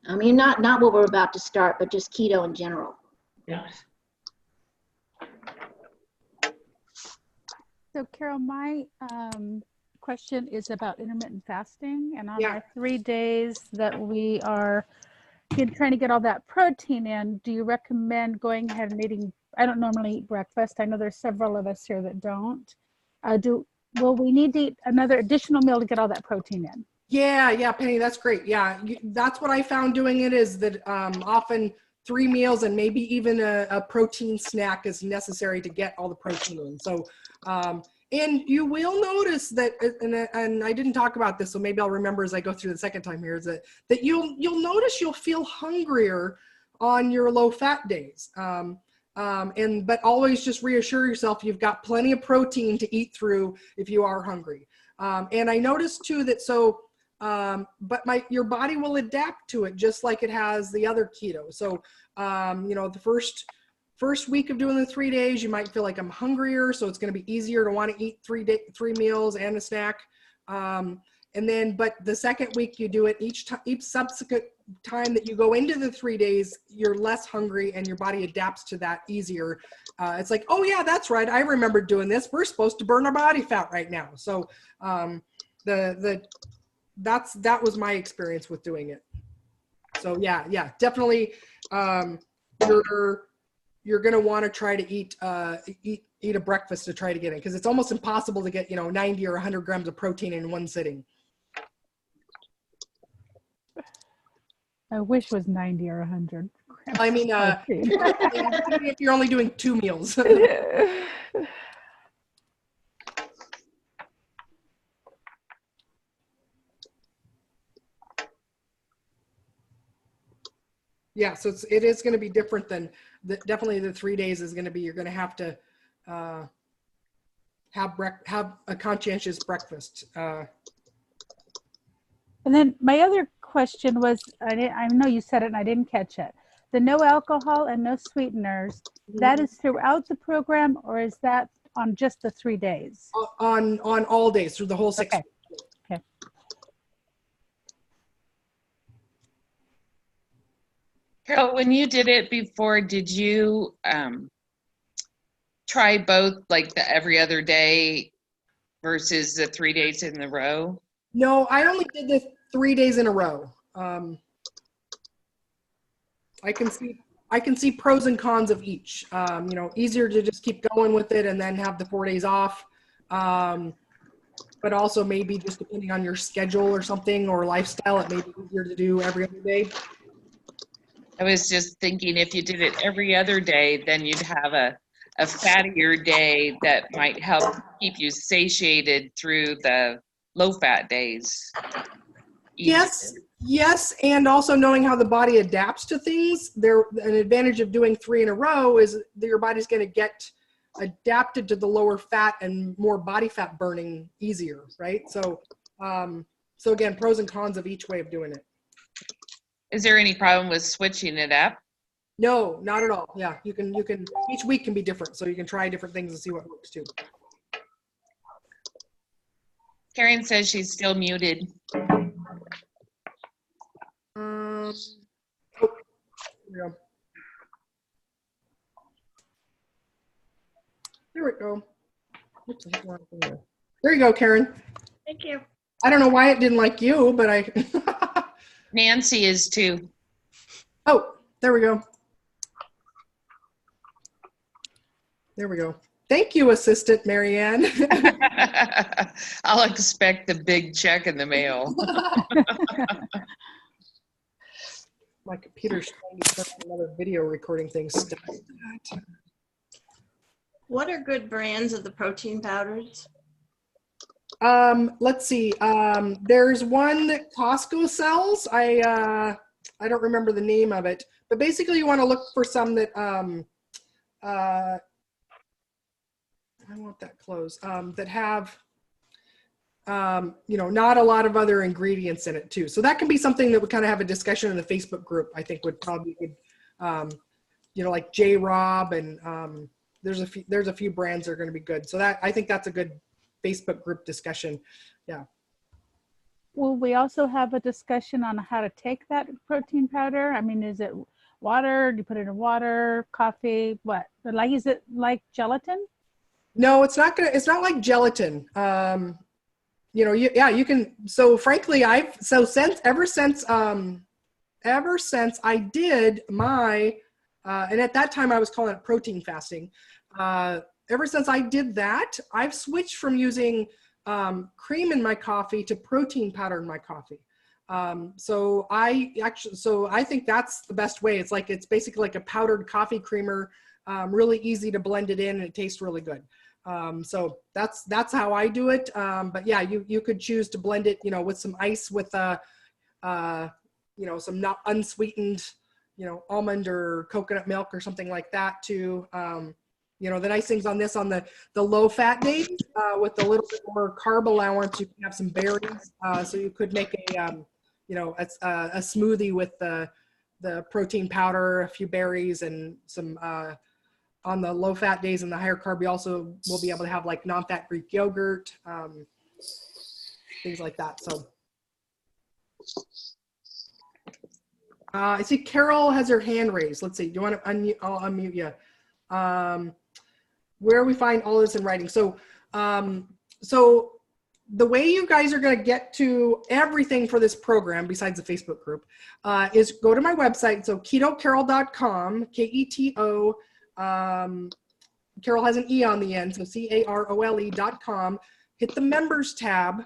I mean, not what we're about to start, but just keto in general. Yeah. so Carole, my question is about intermittent fasting, and on Yeah. our 3 days that we are trying to get all that protein in, do you recommend going ahead and eating? I don't normally eat breakfast. I know there's several of us here that don't. Will we need to eat another additional meal to get all that protein in? Yeah, Penny, that's great. Yeah, that's what I found doing it, is that often 3 meals and maybe even a protein snack is necessary to get all the protein in. So, and you will notice that, and I didn't talk about this, so maybe I'll remember as I go through the second time here, is that you'll notice you'll feel hungrier on your low fat days. But always just reassure yourself you've got plenty of protein to eat through if you are hungry. And I noticed too that but your body will adapt to it just like it has the other keto. So, the first week of doing the 3 days, you might feel like I'm hungrier. So it's going to be easier to want to eat 3 meals and a snack. But the second week you do it, each subsequent time that you go into the 3 days, you're less hungry and your body adapts to that easier. It's like, oh yeah, that's right. I remember doing this. We're supposed to burn our body fat right now. So, that was my experience with doing it. So yeah, definitely. You're going to want to try to eat a breakfast to try to get in, because it's almost impossible to get 90 or 100 grams of protein in one sitting. I wish it was 90 or 100. I mean, if you're only doing 2 meals. Yeah, so it is going to be different than definitely the 3 days is going to be, you're going to have to have a conscientious breakfast. And then my other question was, I know you said it and I didn't catch it. The no alcohol and no sweeteners, that is throughout the program, or is that on just the 3 days? On all days through the whole 6 Okay. weeks. Okay. Carole, when you did it before, did you try both, like the every other day versus the 3 days in a row? No, I only did this 3 days in a row. I can see pros and cons of each. Easier to just keep going with it and then have the 4 days off. But also maybe just depending on your schedule or something or lifestyle, it may be easier to do every other day. I was just thinking if you did it every other day, then you'd have a fattier day that might help keep you satiated through the low fat days. Yes, and also knowing how the body adapts to things. An advantage of doing 3 in a row is that your body's going to get adapted to the lower fat and more body fat burning easier, right? So again, pros and cons of each way of doing it. Is there any problem with switching it up? No, not at all. Yeah, you can each week can be different, so you can try different things and see what works too. Karen says she's still muted. Oh, there we go. There we go. Oops, I hit the wrong thing there. There you go, Karen. Thank you. I don't know why it didn't like you, but I. Nancy is too. Oh, there we go. There we go. Thank you, Assistant Marianne. I'll expect the big check in the mail. My computer's trying to start another video recording thing. Stop that. What are good brands of the protein powders? Let's see. There's one that Costco sells. I don't remember the name of it, but basically you want to look for some that I want that close. That have you know, not a lot of other ingredients in it too. So that can be something that would kind of have a discussion in the Facebook group. I think would probably be good. You know, like J Rob and there's a few brands that are going to be good. So that I think that's a good Facebook group discussion. Yeah. Will we also have a discussion on how to take that protein powder? I mean, is it water? Do you put it in water, coffee? What? Like, is it like gelatin? No, it's not like gelatin. You know, you can. So frankly, ever since I did my, and at that time I was calling it protein fasting. Ever since I did that, I've switched from using cream in my coffee to protein powder in my coffee. So I think that's the best way. It's basically like a powdered coffee creamer, really easy to blend it in, and it tastes really good. So that's how I do it. But yeah, you could choose to blend it, you know, with some ice with you know, some not unsweetened, you know, almond or coconut milk or something like that too. You know, the nice things on this, on the low fat days, with a little bit more carb allowance, you can have some berries. So you could make a, you know, a smoothie with the protein powder, a few berries, and some, on the low fat days and the higher carb, you also will be able to have like non-fat Greek yogurt, things like that. So I see Carole has her hand raised. Let's see, do you want to unmute? I'll unmute you. Where we find all this in writing. So, so the way you guys are going to get to everything for this program, besides the Facebook group, is go to my website. So ketocarole.com, Keto. Carole has an E on the end, so CAROLE.com. Hit the members tab,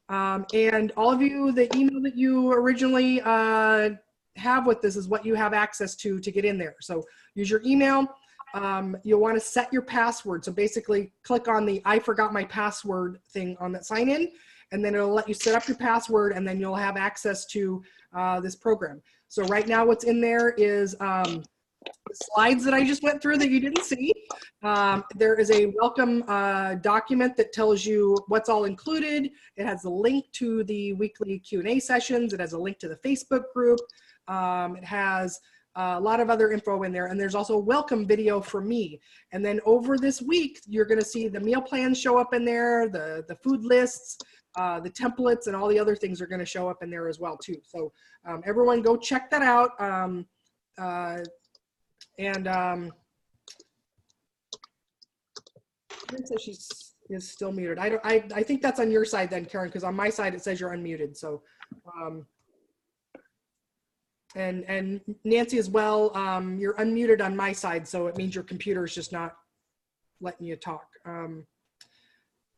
and all of you, the email that you originally have with this is what you have access to get in there. So use your email. You'll want to set your password. So basically click on the I forgot my password thing on that sign in, and then it'll let you set up your password, and then you'll have access to this program. So right now what's in there is the slides that I just went through that you didn't see. There is a welcome document that tells you what's all included. It has a link to the weekly Q&A sessions. It has a link to the Facebook group. It has a lot of other info in there, and there's also a welcome video for me. And then over this week, you're going to see the meal plans show up in there, the food lists, the templates, and all the other things are going to show up in there as well too. So everyone go check that out. Karen says she is still muted. I think that's on your side then, Karen, because on my side it says you're unmuted. So, and Nancy as well, you're unmuted on my side, so it means your computer is just not letting you talk.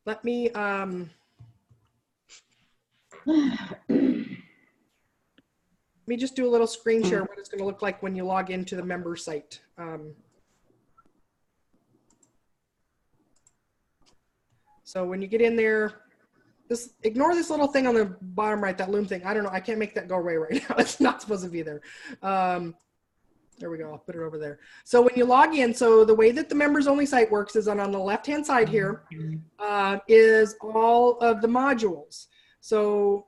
Let me just do a little screen share what it's going to look like when you log into the member site. So when you get in there, ignore this little thing on the bottom right, that loom thing. I don't know. I can't make that go away right now. It's not supposed to be there. There we go. I'll put it over there. So when you log in, so the way that the members only site works is on the left-hand side here is all of the modules. So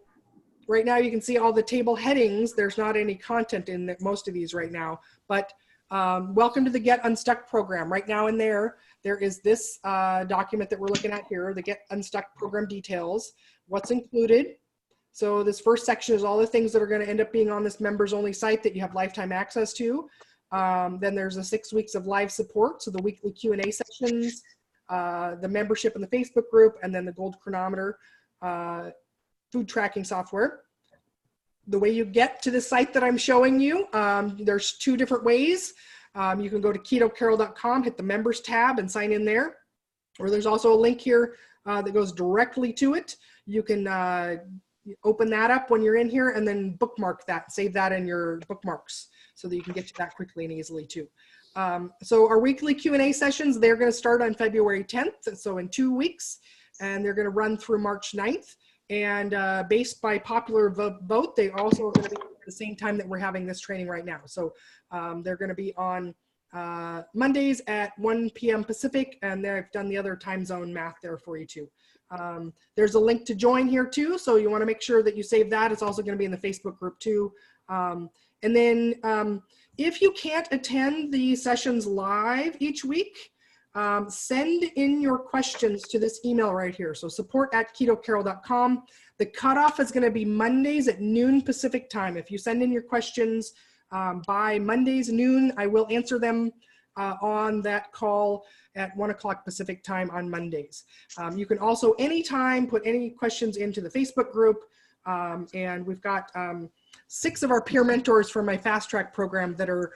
right now you can see all the table headings. There's not any content in most of these right now, but welcome to the Get Unstuck program. Right now in there is this document that we're looking at here, the Get Unstuck program details, what's included. So this first section is all the things that are going to end up being on this members only site that you have lifetime access to. Then there's the 6 weeks of live support, so the weekly Q&A sessions, the membership in the Facebook group, and then the Gold Chronometer food tracking software. The way you get to the site that I'm showing you, there's 2 different ways. You can go to ketocarole.com, hit the members tab and sign in there. Or there's also a link here that goes directly to it. You can open that up when you're in here and then bookmark that, save that in your bookmarks so that you can get to that quickly and easily too. So our weekly Q&A sessions, they're going to start on February 10th, so in 2 weeks, and they're going to run through March 9th. And based by popular vote, they also are going to be at the same time that we're having this training right now. So they're going to be on Mondays at 1 p.m. Pacific, and I've done the other time zone math there for you too. There's a link to join here too, so you want to make sure that you save that. It's also going to be in the Facebook group too. And then if you can't attend the sessions live each week, send in your questions to this email right here. So support@ketocarole.com. The cutoff is going to be Mondays at noon Pacific time. If you send in your questions by Mondays noon, I will answer them on that call at 1 o'clock Pacific time on Mondays. You can also anytime put any questions into the Facebook group. And we've got 6 of our peer mentors from my fast track program that are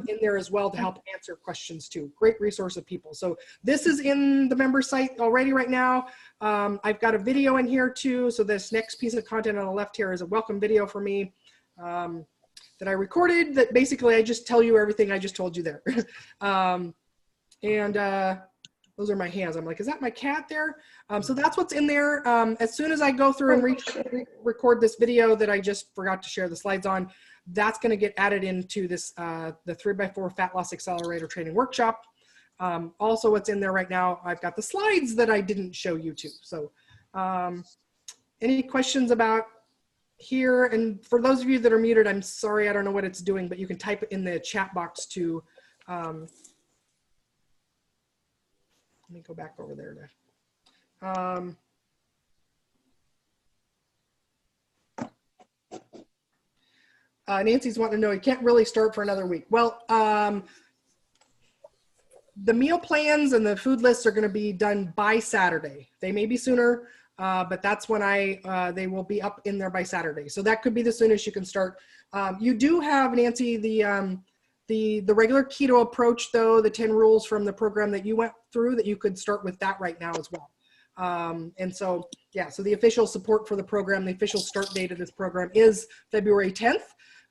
in there as well to help answer questions too. Great resource of people. So this is in the member site already right now. I've got a video in here too. So this next piece of content on the left here is a welcome video for me that I recorded that basically I just tell you everything I just told you there. Those are my hands. I'm like, is that my cat there? So that's what's in there. As soon as I go through and record this video that I just forgot to share the slides on, that's going to get added into this the 3x4 Fat Loss Accelerator Training Workshop. Also what's in there right now, I've got the slides that I didn't show you too. So any questions about here? And for those of you that are muted, I'm sorry, I don't know what it's doing, but you can type it in the chat box too. Let me go back over there. Nancy's wanting to know, you can't really start for another week. Well, the meal plans and the food lists are going to be done by Saturday. They may be sooner, but that's when they will be up in there by Saturday. So that could be the soonest you can start. You do have, Nancy, the regular keto approach though, the 10 rules from the program that you went through, that you could start with that right now as well. And so, yeah, so the official support for the program, the official start date of this program is February 10th.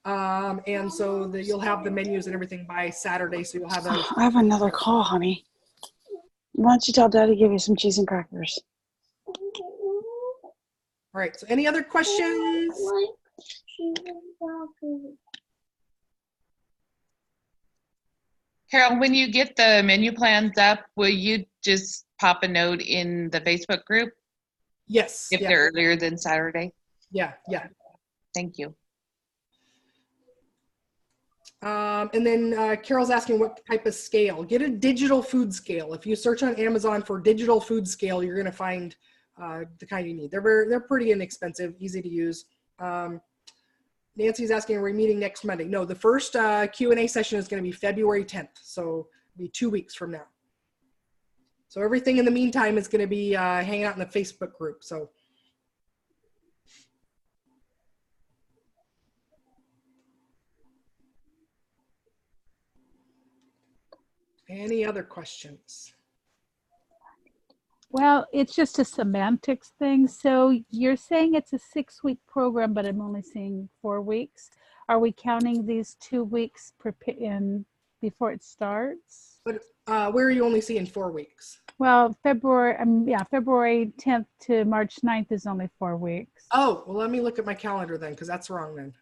And so you'll have the menus and everything by Saturday. So you'll have I have another call, honey. Why don't you tell Daddy to give you some cheese and crackers? All right. So any other questions? Carole, when you get the menu plans up, will you just pop a note in the Facebook group? Yes. If they're earlier than Saturday? Yeah. Thank you. And then Carol's asking what type of scale. Get a digital food scale. If you search on Amazon for digital food scale, you're going to find the kind you need. They're pretty inexpensive, easy to use. Nancy's asking, are we meeting next Monday? No, the first Q&A session is going to be February 10th. So it'll be 2 weeks from now. So everything in the meantime is going to be hanging out in the Facebook group. So. Any other questions? Well, it's just a semantics thing. So you're saying it's a 6-week program, but I'm only seeing 4 weeks. Are we counting these 2 weeks before it starts? But where are you only seeing 4 weeks? Well, February 10th to March 9th is only 4 weeks. Oh, well, let me look at my calendar then, because that's wrong then.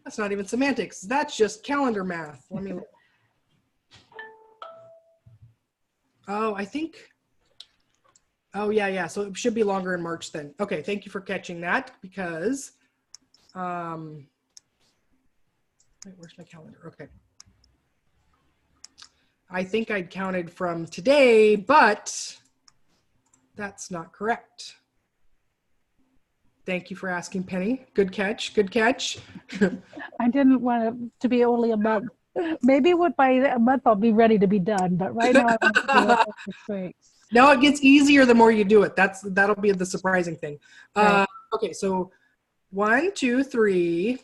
That's not even semantics. That's just calendar math. Let me look. Oh, I think. Oh, yeah. So it should be longer in March then. Okay, thank you for catching that because. Wait, where's my calendar? Okay. I think I'd counted from today, but that's not correct. Thank you for asking, Penny. Good catch. Good catch. I didn't want it to be only a month. Maybe by a month I'll be ready to be done, but right now I want to do it for 6 weeks. No, it gets easier the more you do it. That'll be the surprising thing. Right. Okay, so 1, 2, 3,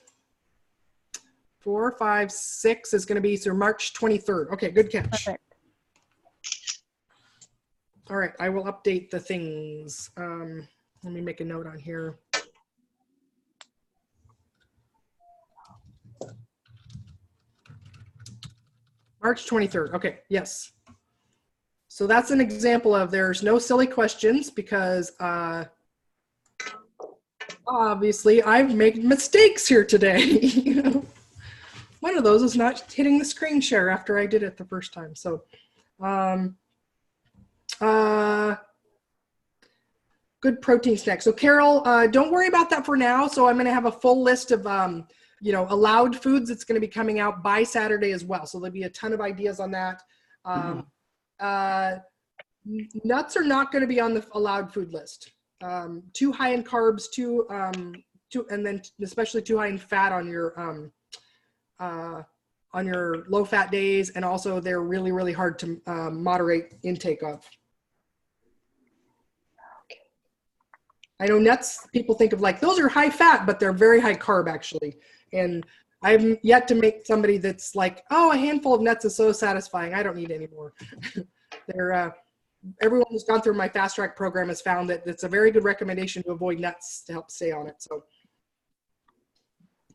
4, 5, 6 is going to be through March 23rd. Okay, good catch. Perfect. All right, I will update the things. Let me make a note on here. March 23rd. Okay, yes. So that's an example of there's no silly questions because obviously I've made mistakes here today. One of those is not hitting the screen share after I did it the first time. So good protein snack. So Carole, don't worry about that for now. So I'm going to have a full list of allowed foods that's going to be coming out by Saturday as well. So there'll be a ton of ideas on that. Nuts are not going to be on the allowed food list. Too high in carbs, and then especially too high in fat on your low fat days, and also they're really, really hard to moderate intake of. I know nuts, people think of like, those are high fat, but they're very high carb actually. And I've yet to make somebody that's like, oh, a handful of nuts is so satisfying, I don't need any more. Everyone who's gone through my fast track program has found that it's a very good recommendation to avoid nuts to help stay on it. So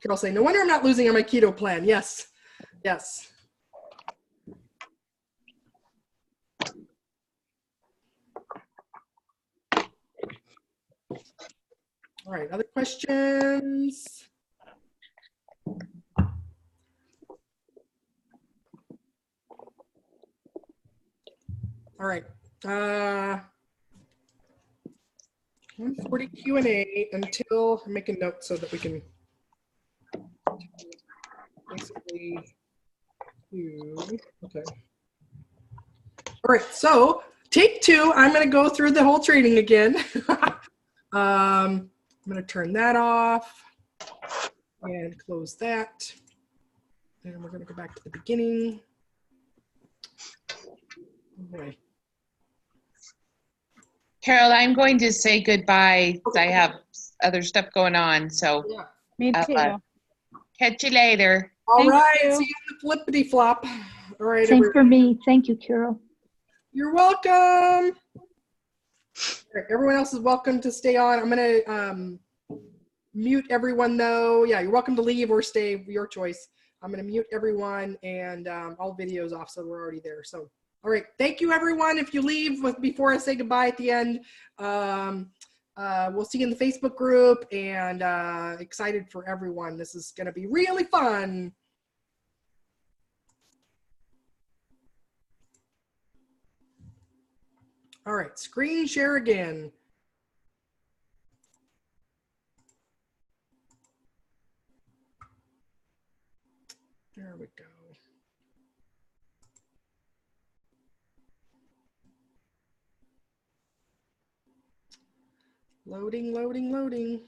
Carole say, no wonder I'm not losing on my keto plan. Yes, yes. All right, other questions? All right. 140 Q&A until I make a note so that we can basically do, okay. All right, so take 2, I'm gonna go through the whole training again. I'm gonna turn that off and close that. And we're gonna go back to the beginning. Oh boy. Carole, I'm going to say goodbye. I have other stuff going on, so Yeah. Me too. catch you later. All Thank right, you. see you in the flippity flop. All right, Same everyone. for me. Thank you, Carole. You're welcome. All right, everyone else is welcome to stay on. I'm gonna mute everyone though. Yeah, you're welcome to leave or stay, your choice. I'm gonna mute everyone and all videos off, so we're already there. So, all right, thank you everyone. If you leave before I say goodbye at the end, we'll see you in the Facebook group, and excited for everyone. This is gonna be really fun. All right, screen share again. There we go. Loading, loading, loading.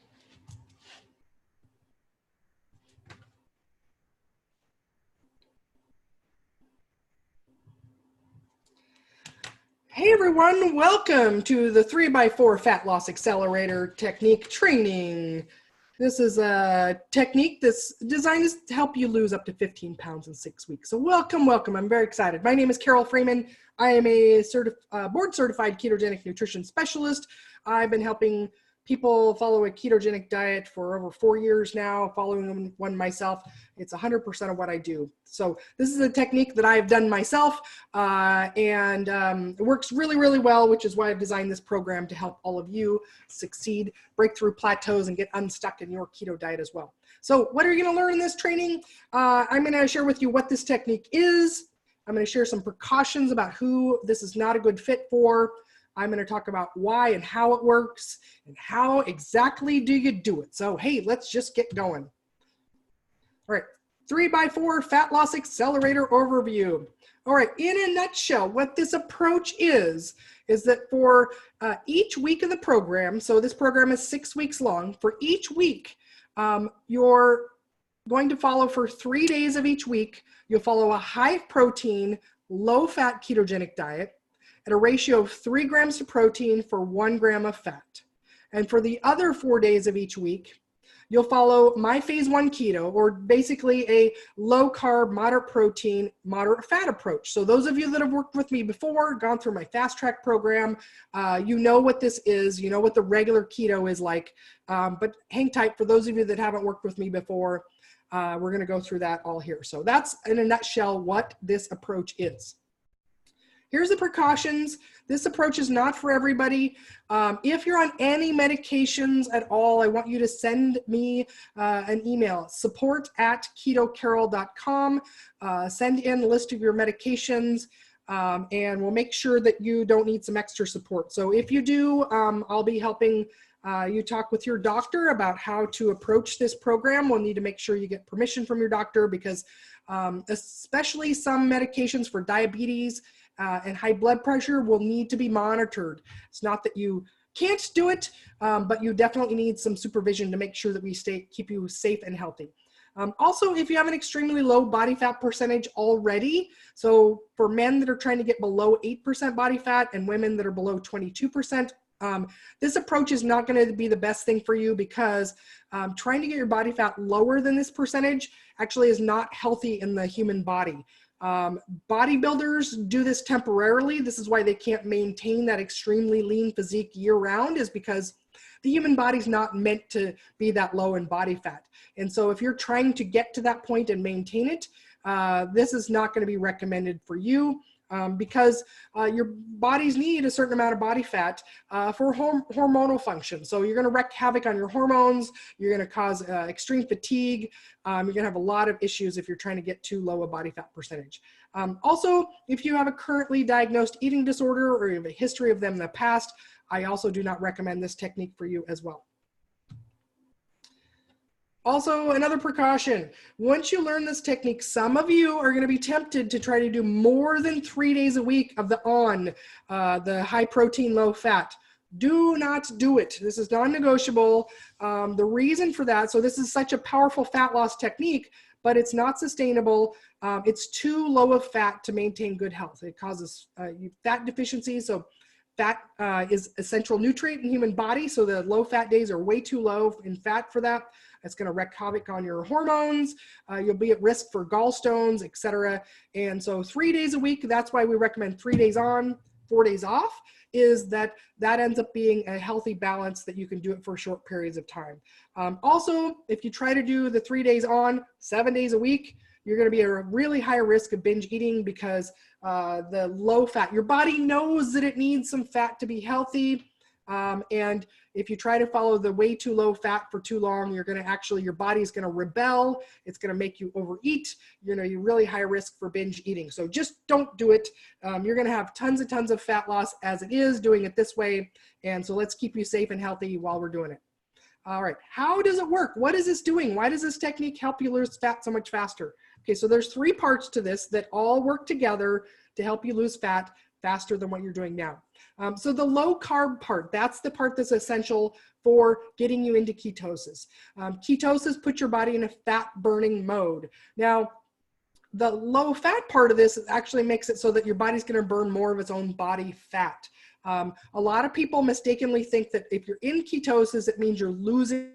Hey everyone, welcome to the 3x4 Fat Loss Accelerator technique training. This is a technique that's designed to help you lose up to 15 pounds in 6 weeks. So welcome, welcome. I'm very excited. My name is Carole Freeman. I am a board certified ketogenic nutrition specialist. I've been helping people follow a ketogenic diet for over 4 years now, following one myself. It's 100% of what I do. So this is a technique that I've done myself, and it works really, really well, which is why I've designed this program to help all of you succeed, break through plateaus, and get unstuck in your keto diet as well. So what are you going to learn in this training? I'm going to share with you what this technique is. I'm going to share some precautions about who this is not a good fit for. I'm going to talk about why and how it works and how exactly do you do it. So, hey, let's just get going. All right, 3x4 Fat Loss Accelerator overview. All right, in a nutshell, what this approach is that for each week of the program, so this program is 6 weeks long, for each week, your going to follow for 3 days of each week. You'll follow a high protein, low fat ketogenic diet at a ratio of 3 grams of protein for 1 gram of fat. And for the other 4 days of each week, you'll follow my phase 1 keto, or basically a low carb, moderate protein, moderate fat approach. So those of you that have worked with me before, gone through my fast track program, you know what this is, you know what the regular keto is like, but hang tight for those of you that haven't worked with me before. We're gonna go through that all here. So that's in a nutshell what this approach is. Here's the precautions. This approach is not for everybody. If you're on any medications at all, I want you to send me an email, support@ketocarole.com. Send in a list of your medications, and we'll make sure that you don't need some extra support. So if you do, I'll be helping you talk with your doctor about how to approach this program. We'll need to make sure you get permission from your doctor, because especially some medications for diabetes and high blood pressure will need to be monitored. It's not that you can't do it, but you definitely need some supervision to make sure that we keep you safe and healthy. Also, if you have an extremely low body fat percentage already, so for men that are trying to get below 8% body fat and women that are below 22%, this approach is not going to be the best thing for you, because trying to get your body fat lower than this percentage actually is not healthy in the human body. Bodybuilders do this temporarily. This is why they can't maintain that extremely lean physique year round, is because the human body's not meant to be that low in body fat. And so if you're trying to get to that point and maintain it, this is not going to be recommended for you. Because your bodies need a certain amount of body fat for hormonal function. So you're going to wreak havoc on your hormones. You're going to cause extreme fatigue. You're going to have a lot of issues if you're trying to get too low a body fat percentage. Also, if you have a currently diagnosed eating disorder, or you have a history of them in the past, I also do not recommend this technique for you as well. Also, another precaution, once you learn this technique, some of you are going to be tempted to try to do more than 3 days a week of the high protein, low fat. Do not do it. This is non-negotiable. The reason for that, so this is such a powerful fat loss technique, but it's not sustainable. It's too low of fat to maintain good health. It causes fat deficiency. So fat is an essential nutrient in the human body. So the low fat days are way too low in fat for that. It's going to wreak havoc on your hormones. You'll be at risk for gallstones, etc. And so 3 days a week, that's why we recommend 3 days on, 4 days off, is that ends up being a healthy balance that you can do it for short periods of time. Also, if you try to do the 3 days on, 7 days a week, you're going to be at a really high risk of binge eating, because the low fat, your body knows that it needs some fat to be healthy. And if you try to follow the way too low fat for too long, you're going to your body's going to rebel. It's going to make you overeat. You're really high risk for binge eating. So just don't do it. You're going to have tons of fat loss as it is doing it this way. And so let's keep you safe and healthy while we're doing it. All right. How does it work? What is this doing? Why does this technique help you lose fat so much faster? Okay. So there's 3 parts to this that all work together to help you lose fat faster than what you're doing now. So the low carb part, that's the part that's essential for getting you into ketosis. Ketosis puts your body in a fat burning mode. Now, the low fat part of this actually makes it so that your body's going to burn more of its own body fat. A lot of people mistakenly think that if you're in ketosis, it means you're losing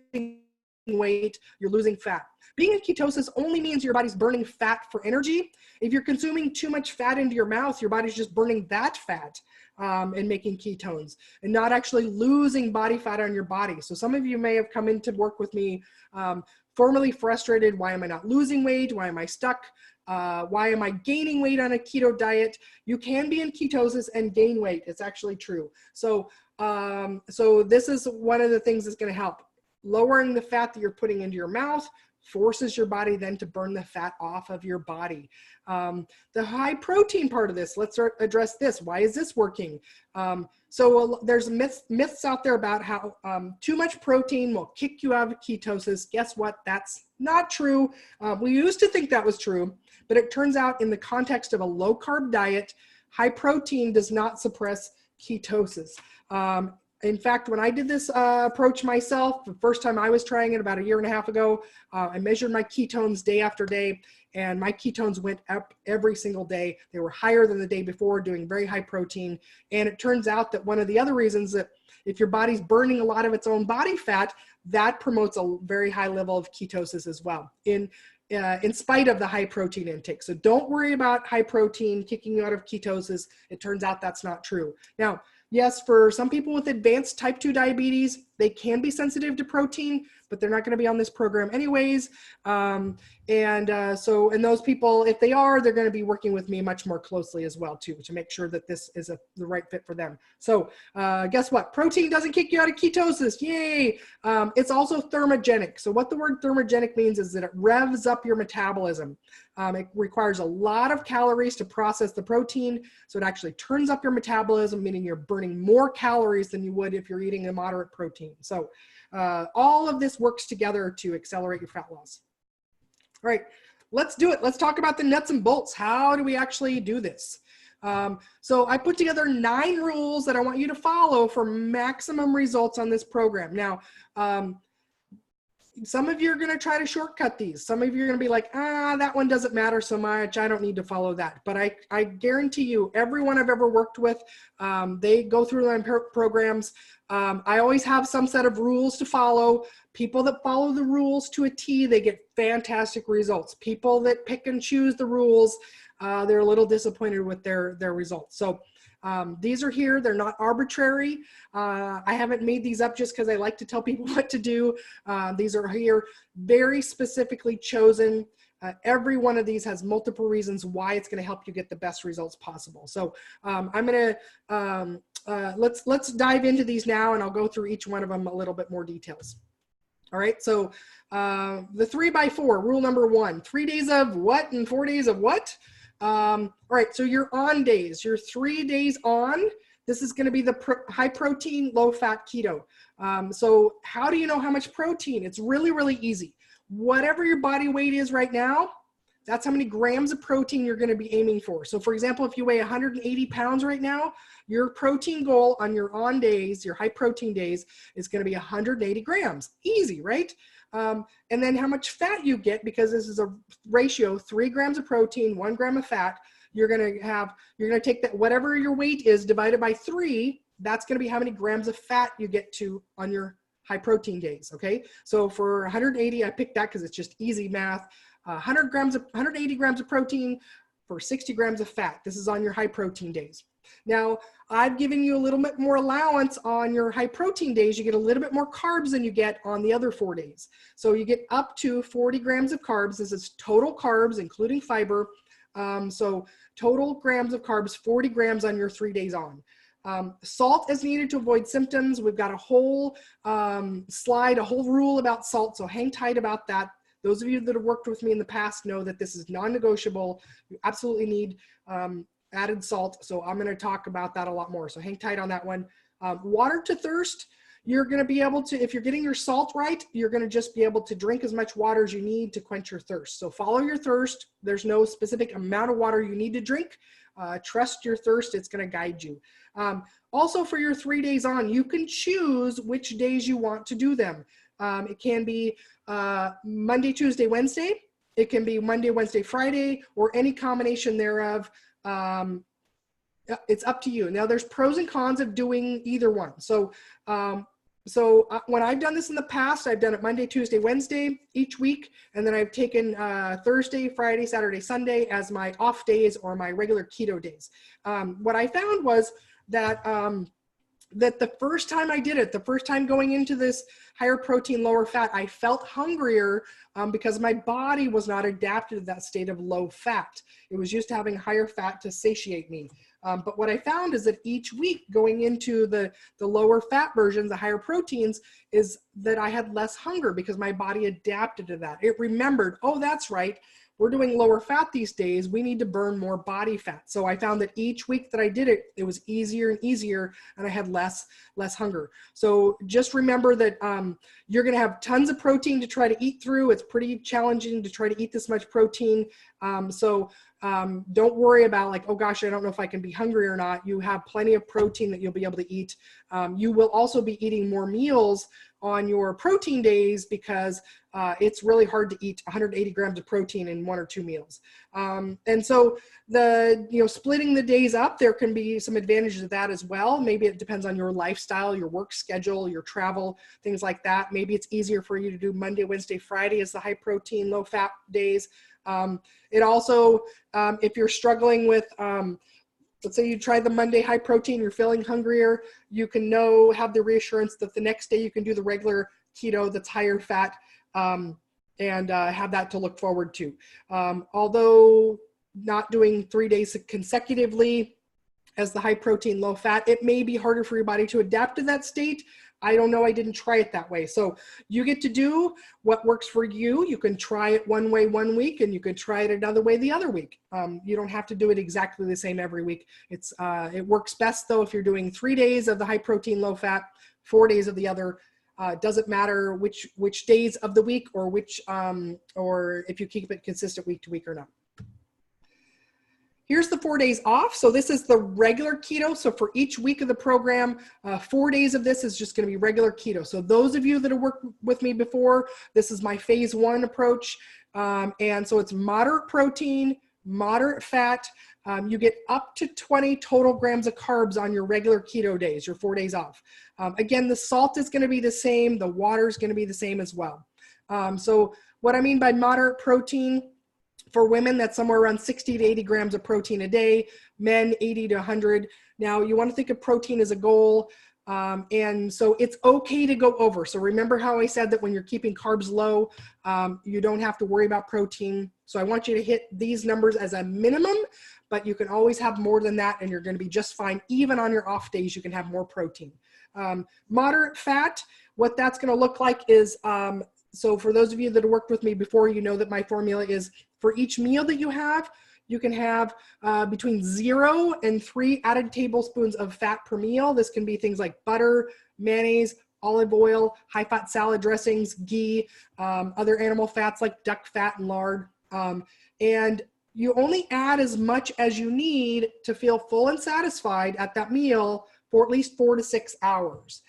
weight, you're losing fat. Being in ketosis only means your body's burning fat for energy. If you're consuming too much fat into your mouth, your body's just burning that fat and making ketones, and not actually losing body fat on your body. So some of you may have come in to work with me formerly frustrated. Why am I not losing weight? Why am I stuck? Why am I gaining weight on a keto diet? You can be in ketosis and gain weight. It's actually true. So this is one of the things that's going to help. Lowering the fat that you're putting into your mouth forces your body then to burn the fat off of your body. The high protein part of this, let's address this. Why is this working? So there's myths out there about how too much protein will kick you out of ketosis. Guess what? That's not true. We used to think that was true, but it turns out in the context of a low carb diet, high protein does not suppress ketosis. In fact, when I did this approach myself, the first time I was trying it about 1.5 years ago, I measured my ketones day after day, and my ketones went up every single day. They were higher than the day before, doing very high protein. And it turns out that one of the other reasons that if your body's burning a lot of its own body fat, that promotes a very high level of ketosis as well, in spite of the high protein intake. So don't worry about high protein kicking you out of ketosis. It turns out that's not true. Now, yes, for some people with advanced type 2 diabetes, they can be sensitive to protein, but they're not going to be on this program anyways. So those people, if they are, they're going to be working with me much more closely as well too, to make sure that this is the right fit for them. So guess what? Protein doesn't kick you out of ketosis. Yay! It's also thermogenic. So what the word thermogenic means is that it revs up your metabolism. It requires a lot of calories to process the protein. So it actually turns up your metabolism, meaning you're burning more calories than you would if you're eating a moderate protein. So all of this works together to accelerate your fat loss. All right, let's do it. Let's talk about the nuts and bolts. How do we actually do this? So I put together 9 rules that I want you to follow for maximum results on this program. Now, some of you are going to try to shortcut these. Some of you are going to be like, that one doesn't matter so much. I don't need to follow that. But I guarantee you, everyone I've ever worked with, they go through my programs. I always have some set of rules to follow. People that follow the rules to a T, they get fantastic results. People that pick and choose the rules, they're a little disappointed with their results. So these are here. They're not arbitrary. I haven't made these up just because I like to tell people what to do. These are here very specifically chosen. Every one of these has multiple reasons why it's going to help you get the best results possible. So I'm going to, let's dive into these now, and I'll go through each one of them a little bit more details. All right, so the 3x4, rule number 1, 3 days of what and 4 days of what? All right, so your on days, your 3 days on, this is going to be the high protein, low fat keto. So how do you know how much protein? It's really, really easy. Whatever your body weight is right now, that's how many grams of protein you're going to be aiming for. So for example, if you weigh 180 pounds right now, your protein goal on your on days, your high protein days, is going to be 180 grams. Easy, right? And then how much fat you get, because this is a ratio, 3 grams of protein, 1 gram of fat. You're going to take that, whatever your weight is, divided by 3. That's going to be how many grams of fat you get to on your high protein days. Okay. So for 180, I picked that because it's just easy math. 180 grams of protein for 60 grams of fat. This is on your high protein days. Now, I've given you a little bit more allowance on your high protein days. You get a little bit more carbs than you get on the other 4 days. So you get up to 40 grams of carbs. This is total carbs, including fiber. So total grams of carbs, 40 grams on your 3 days on. Salt is needed to avoid symptoms. We've got a whole slide, a whole rule about salt. So hang tight about that. Those of you that have worked with me in the past know that this is non-negotiable. You absolutely need added salt. So I'm going to talk about that a lot more. So hang tight on that one. Water to thirst. You're going to be able to, if you're getting your salt right, you're going to just be able to drink as much water as you need to quench your thirst. So follow your thirst. There's no specific amount of water you need to drink. Trust your thirst. It's going to guide you. Also for your 3 days on, you can choose which days you want to do them. It can be Monday, Tuesday, Wednesday. It can be Monday, Wednesday, Friday, or any combination thereof. It's up to you. Now there's pros and cons of doing either one. So when I've done this in the past, I've done it Monday, Tuesday, Wednesday each week. And then I've taken Thursday, Friday, Saturday, Sunday as my off days or my regular keto days. What I found was that that the first time I did it, the first time going into this higher protein, lower fat, I felt hungrier because my body was not adapted to that state of low fat. It was used to having higher fat to satiate me. But what I found is that each week going into the lower fat versions, the higher proteins, is that I had less hunger because my body adapted to that. It remembered, oh, that's right. We're doing lower fat these days. We need to burn more body fat. So I found that each week that I did it, it was easier and easier, and I had less hunger. So just remember that you're going to have tons of protein to try to eat through. It's pretty challenging to try to eat this much protein. Don't worry about like, oh gosh, I don't know if I can be hungry or not. You have plenty of protein that you'll be able to eat. You will also be eating more meals on your protein days because it's really hard to eat 180 grams of protein in 1 or 2 meals. And so splitting the days up, there can be some advantages of that as well. Maybe it depends on your lifestyle, your work schedule, your travel, things like that. Maybe it's easier for you to do Monday, Wednesday, Friday as the high protein, low fat days. It also, if you're struggling with, let's say you try the Monday high protein, you're feeling hungrier, you can have the reassurance that the next day you can do the regular keto that's higher fat, and have that to look forward to. Although not doing 3 days consecutively as the high protein, low fat, it may be harder for your body to adapt to that state. I don't know, I didn't try it that way. So you get to do what works for you. You can try it one way one week, and you could try it another way the other week. You don't have to do it exactly the same every week. It works best though if you're doing 3 days of the high protein, low fat, 4 days of the other. Doesn't matter which days of the week or or if you keep it consistent week to week or not. Here's the 4 days off. So this is the regular keto. So for each week of the program, 4 days of this is just going to be regular keto. So those of you that have worked with me before, this is my phase 1 approach. And so it's moderate protein, moderate fat. You get up to 20 total grams of carbs on your regular keto days, your 4 days off. Again, the salt is going to be the same. The water is going to be the same as well. So what I mean by moderate protein, for women, that's somewhere around 60 to 80 grams of protein a day. Men, 80 to 100. Now, you want to think of protein as a goal. And so it's okay to go over. So remember how I said that when you're keeping carbs low, you don't have to worry about protein. So I want you to hit these numbers as a minimum, but you can always have more than that, and you're going to be just fine. Even on your off days, you can have more protein. Moderate fat, what that's going to look like is, so for those of you that have worked with me before, you know that my formula is for each meal that you can have between 0 and 3 added tablespoons of fat per meal. This can be things like butter, mayonnaise, olive oil, high-fat salad dressings, ghee, other animal fats like duck fat and lard. And you only add as much as you need to feel full and satisfied at that meal for at least 4 to 6 hours.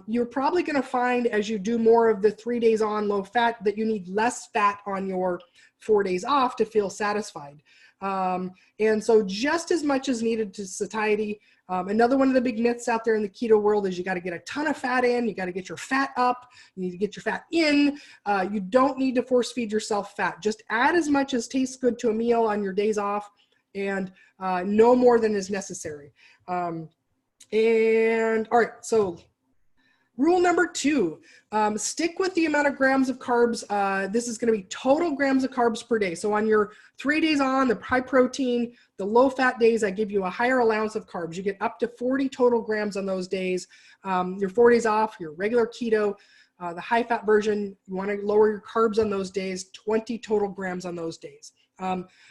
You're probably going to find as you do more of the 3 days on low fat that you need less fat on your 4 days off to feel satisfied. And so just as much as needed to satiety. Another one of the big myths out there in the keto world is you got to get a ton of fat in, you got to get your fat up, you need to get your fat in. You don't need to force feed yourself fat. Just add as much as tastes good to a meal on your days off, and no more than is necessary. And all right, so rule number 2, stick with the amount of grams of carbs. This is going to be total grams of carbs per day. So on your 3 days on, the high protein, the low fat days, I give you a higher allowance of carbs. You get up to 40 total grams on those days. Your 4 days off, your regular keto, the high fat version, you want to lower your carbs on those days, 20 total grams on those days.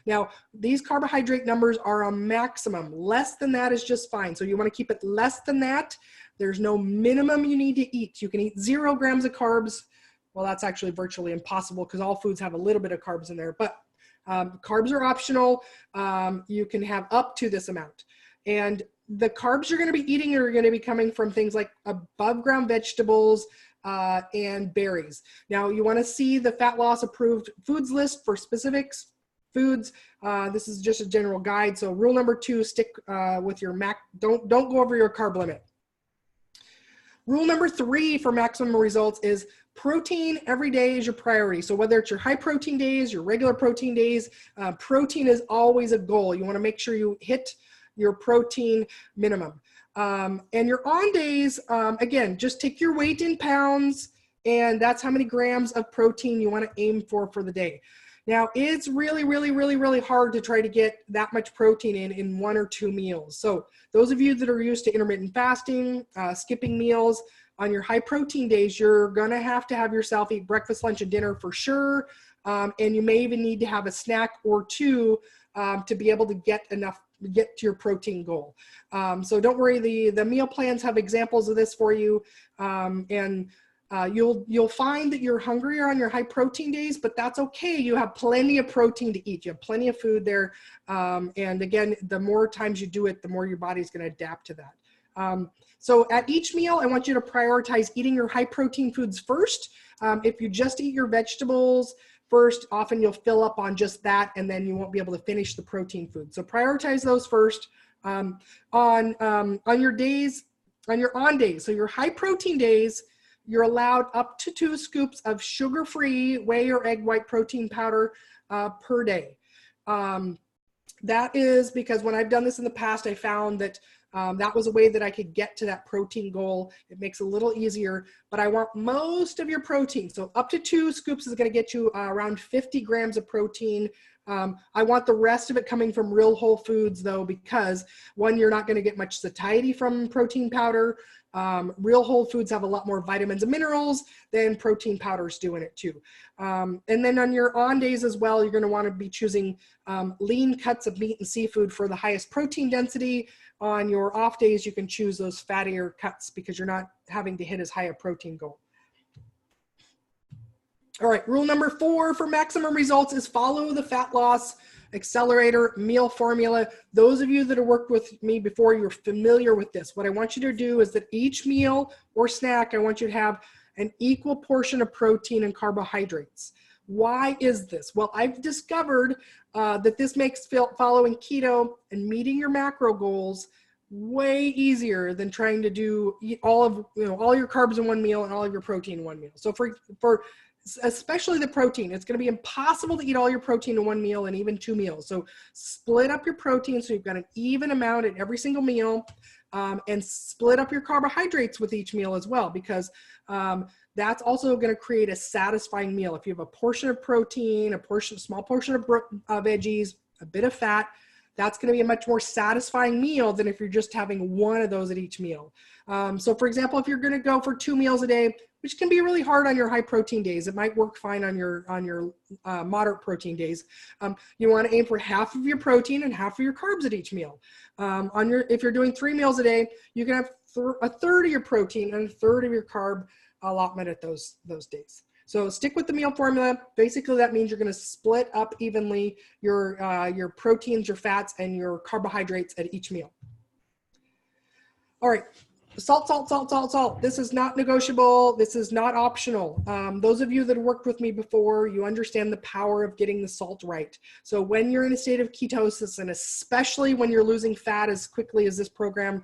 Now, these carbohydrate numbers are a maximum. Less than that is just fine. So you want to keep it less than that. There's no minimum you need to eat. You can eat 0 grams of carbs. Well, that's actually virtually impossible because all foods have a little bit of carbs in there, but carbs are optional. You can have up to this amount. And the carbs you're going to be eating are going to be coming from things like above ground vegetables and berries. Now, you want to see the fat loss approved foods list for specifics. Foods. This is just a general guide. So rule number 2, stick with your don't go over your carb limit. Rule number 3 for maximum results is protein every day is your priority. So whether it's your high protein days, your regular protein days, protein is always a goal. You want to make sure you hit your protein minimum. And your on days, again, just take your weight in pounds, and that's how many grams of protein you want to aim for the day. Now, it's really, really, really, really hard to try to get that much protein in 1 or 2 meals. So those of you that are used to intermittent fasting, skipping meals, on your high protein days, you're going to have yourself eat breakfast, lunch, and dinner for sure. And you may even need to have a snack or 2 to be able to get to your protein goal. So don't worry, the meal plans have examples of this for you. You'll find that you're hungrier on your high protein days, but that's okay. You have plenty of protein to eat. You have plenty of food there. And again, the more times you do it, the more your body's going to adapt to that. So at each meal, I want you to prioritize eating your high protein foods first. If you just eat your vegetables first, often you'll fill up on just that, and then you won't be able to finish the protein food. So prioritize those first. On your days, on your on days, so your high protein days, you're allowed up to 2 scoops of sugar-free whey or egg white protein powder per day. That is because when I've done this in the past, I found that that was a way that I could get to that protein goal. It makes it a little easier, but I want most of your protein. So up to 2 scoops is going to get you around 50 grams of protein. I want the rest of it coming from real whole foods though, because one, you're not going to get much satiety from protein powder. Real whole foods have a lot more vitamins and minerals than protein powders do in it too. And then on your on days as well, you're going to want to be choosing lean cuts of meat and seafood for the highest protein density. On your off days, you can choose those fattier cuts because you're not having to hit as high a protein goal. All right, rule number 4 for maximum results is follow the fat loss accelerator meal formula. Those of you that have worked with me before, you're familiar with this. What I want you to do is that each meal or snack, I want you to have an equal portion of protein and carbohydrates. Why is this? Well, I've discovered that this makes following keto and meeting your macro goals way easier than trying to eat all your carbs in one meal and all of your protein in one meal. So for especially the protein, it's going to be impossible to eat all your protein in one meal and even 2 meals. So split up your protein so you've got an even amount at every single meal, and split up your carbohydrates with each meal as well, because that's also going to create a satisfying meal. If you have a portion of protein, small portion of veggies, a bit of fat, that's going to be a much more satisfying meal than if you're just having one of those at each meal. So for example, if you're going to go for 2 meals a day, which can be really hard on your high protein days, it might work fine on your moderate protein days. You want to aim for half of your protein and half of your carbs at each meal. If you're doing 3 meals a day, you can have a third of your protein and a third of your carb allotment at those days. So stick with the meal formula. Basically, that means you're going to split up evenly your proteins, your fats, and your carbohydrates at each meal. All right. Salt, salt, salt, salt, salt. This is not negotiable. This is not optional. Those of you that have worked with me before, you understand the power of getting the salt right. So when you're in a state of ketosis, and especially when you're losing fat as quickly as this program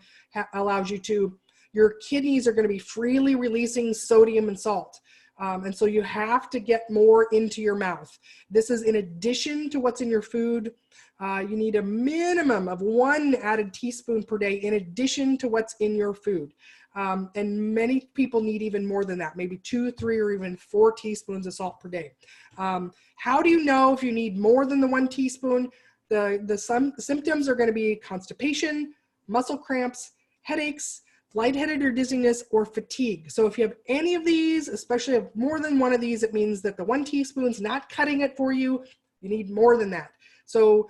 allows you to, your kidneys are going to be freely releasing sodium and salt. And so you have to get more into your mouth. This is in addition to what's in your food. You need a minimum of 1 added teaspoon per day in addition to what's in your food. And many people need even more than that, maybe 2, 3, or even 4 teaspoons of salt per day. How do you know if you need more than the 1 teaspoon? The symptoms are going to be constipation, muscle cramps, headaches, lightheaded or dizziness, or fatigue. So if you have any of these, especially if more than one of these, it means that the 1 teaspoon's not cutting it for you. You need more than that. So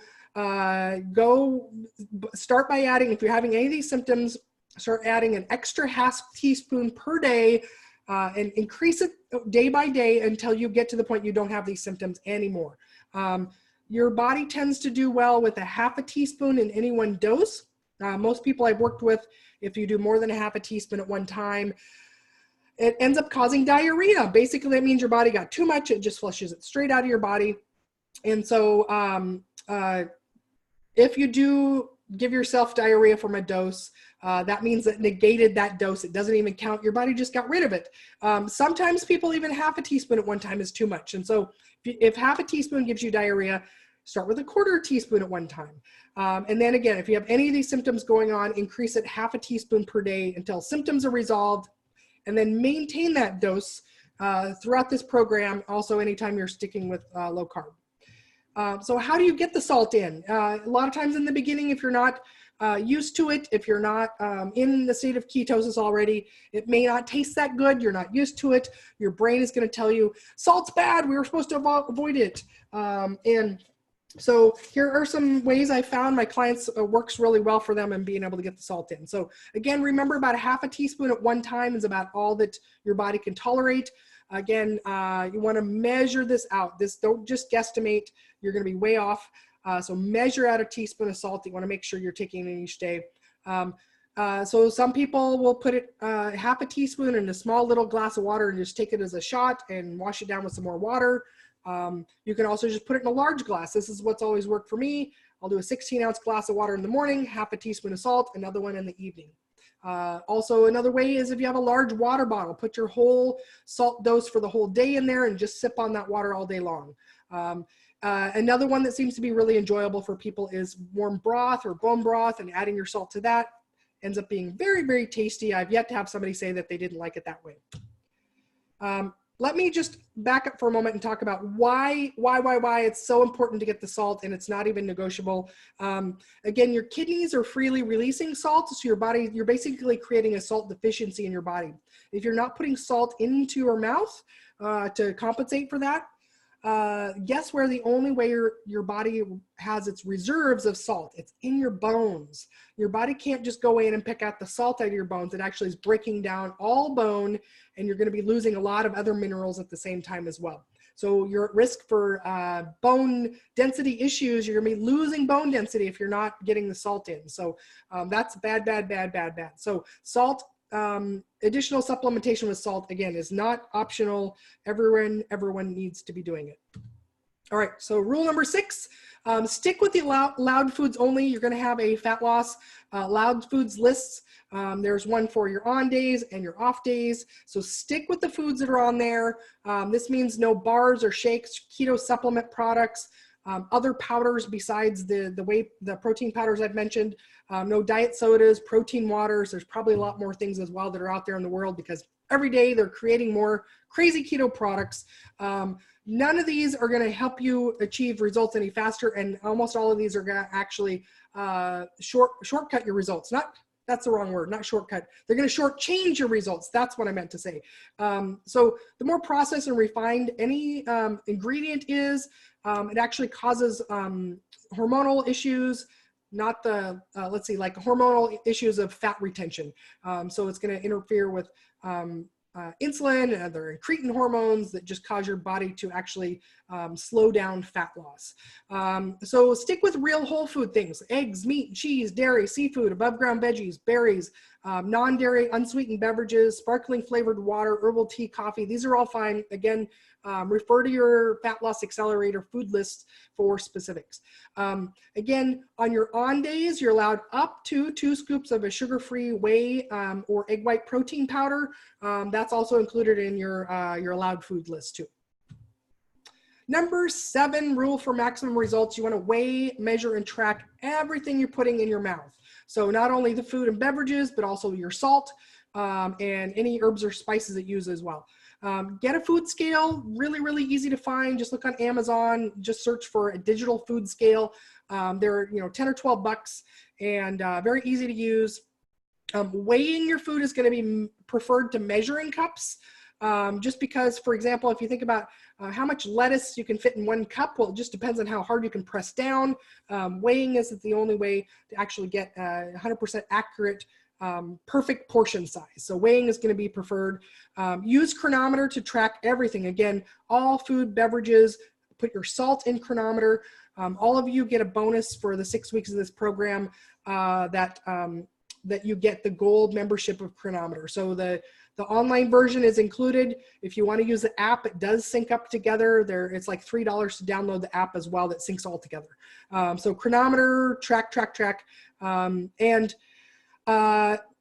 start by adding, if you're having any of these symptoms, start adding an extra half teaspoon per day and increase it day by day until you get to the point you don't have these symptoms anymore. Your body tends to do well with a half a teaspoon in any one dose. Most people I've worked with, if you do more than a half a teaspoon at one time, it ends up causing diarrhea. Basically, that means your body got too much. It just flushes it straight out of your body. And so if you do give yourself diarrhea from a dose, that means that negated that dose. It doesn't even count. Your body just got rid of it. Sometimes people, even half a teaspoon at one time is too much. And so if half a teaspoon gives you diarrhea, start with a quarter teaspoon at one time. And then again, if you have any of these symptoms going on, increase it half a teaspoon per day until symptoms are resolved, and then maintain that dose throughout this program. Also, anytime you're sticking with low carb. So how do you get the salt in? A lot of times in the beginning, if you're not used to it, if you're not in the state of ketosis already, it may not taste that good. You're not used to it. Your brain is going to tell you, salt's bad. We were supposed to avoid it. And so here are some ways I found my clients works really well for them and being able to get the salt in. So again, remember about a half a teaspoon at one time is about all that your body can tolerate. Again, you want to measure this out. Don't just guesstimate. You're going to be way off. So measure out a teaspoon of salt. You want to make sure you're taking it each day. So some people will put it half a teaspoon in a small little glass of water and just take it as a shot and wash it down with some more water. You can also just put it in a large glass. This is what's always worked for me. I'll do a 16-ounce glass of water in the morning, half a teaspoon of salt, another one in the evening. Also, another way is if you have a large water bottle, put your whole salt dose for the whole day in there and just sip on that water all day long. Another one that seems to be really enjoyable for people is warm broth or bone broth, and adding your salt to that ends up being very, very tasty. I've yet to have somebody say that they didn't like it that way. Let me just back up for a moment and talk about why it's so important to get the salt, and it's not even negotiable. Again, your kidneys are freely releasing salt, so your body, you're basically creating a salt deficiency in your body. If you're not putting salt into your mouth to compensate for that, guess where the only way your body has its reserves of salt? It's in your bones. Your body can't just go in and pick out the salt out of your bones. It actually is breaking down all bone, and you're going to be losing a lot of other minerals at the same time as well. So you're at risk for bone density issues. You're going to be losing bone density if you're not getting the salt in. So that's bad, bad, bad, bad, bad. So salt, additional supplementation with salt, again, is not optional. Everyone needs to be doing it. All right, so rule number 6, stick with the allowed foods only. You're gonna have a fat loss allowed foods lists. There's one for your on days and your off days. So stick with the foods that are on there. This means no bars or shakes, keto supplement products, other powders besides the protein powders I've mentioned, no diet sodas, protein waters. There's probably a lot more things as well that are out there in the world, because every day they're creating more crazy keto products. None of these are going to help you achieve results any faster, and almost all of these are going to actually shortcut your results. That's the wrong word, not shortcut. They're going to shortchange your results. That's what I meant to say. So the more processed and refined any ingredient is, it actually causes hormonal issues, not the, let's see, like hormonal issues of fat retention. So it's going to interfere with insulin and other incretin hormones that just cause your body to actually slow down fat loss. So stick with real whole food things: eggs, meat, cheese, dairy, seafood, above ground veggies, berries, non-dairy unsweetened beverages, sparkling flavored water, herbal tea, coffee. These are all fine. Again, refer to your Fat Loss Accelerator food list for specifics. Again, on your on days, you're allowed up to 2 scoops of a sugar-free whey or egg white protein powder. That's also included in your allowed food list too. Number 7, rule for maximum results: you want to weigh, measure, and track everything you're putting in your mouth. So not only the food and beverages, but also your salt and any herbs or spices that you use as well. Get a food scale, really, really easy to find. Just look on Amazon, just search for a digital food scale. They're 10 or 12 bucks, and very easy to use. Weighing your food is going to be preferred to measuring cups. Just because, for example, if you think about how much lettuce you can fit in 1 cup, well, it just depends on how hard you can press down. Weighing is the only way to actually get 100% accurate perfect portion size. So weighing is going to be preferred. Use chronometer to track everything. Again, all food, beverages, put your salt in chronometer. All of you get a bonus for the 6 weeks of this program that you get the gold membership of chronometer. So the online version is included. If you want to use the app, it does sync up together. It's like $3 to download the app as well that syncs all together. So chronometer, track.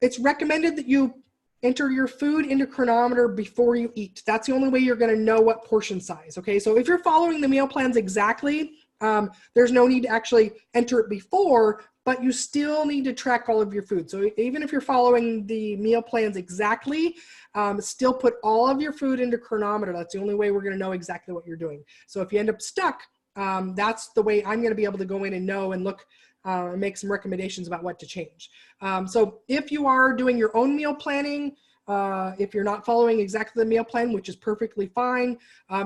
It's recommended that you enter your food into chronometer before you eat. That's the only way you're going to know what portion size. Okay, so if you're following the meal plans exactly, there's no need to actually enter it before, but you still need to track all of your food. So even if you're following the meal plans exactly, still put all of your food into chronometer. That's the only way we're going to know exactly what you're doing. So if you end up stuck, that's the way I'm going to be able to go in and know and look and make some recommendations about what to change. So if you are doing your own meal planning, if you're not following exactly the meal plan, which is perfectly fine,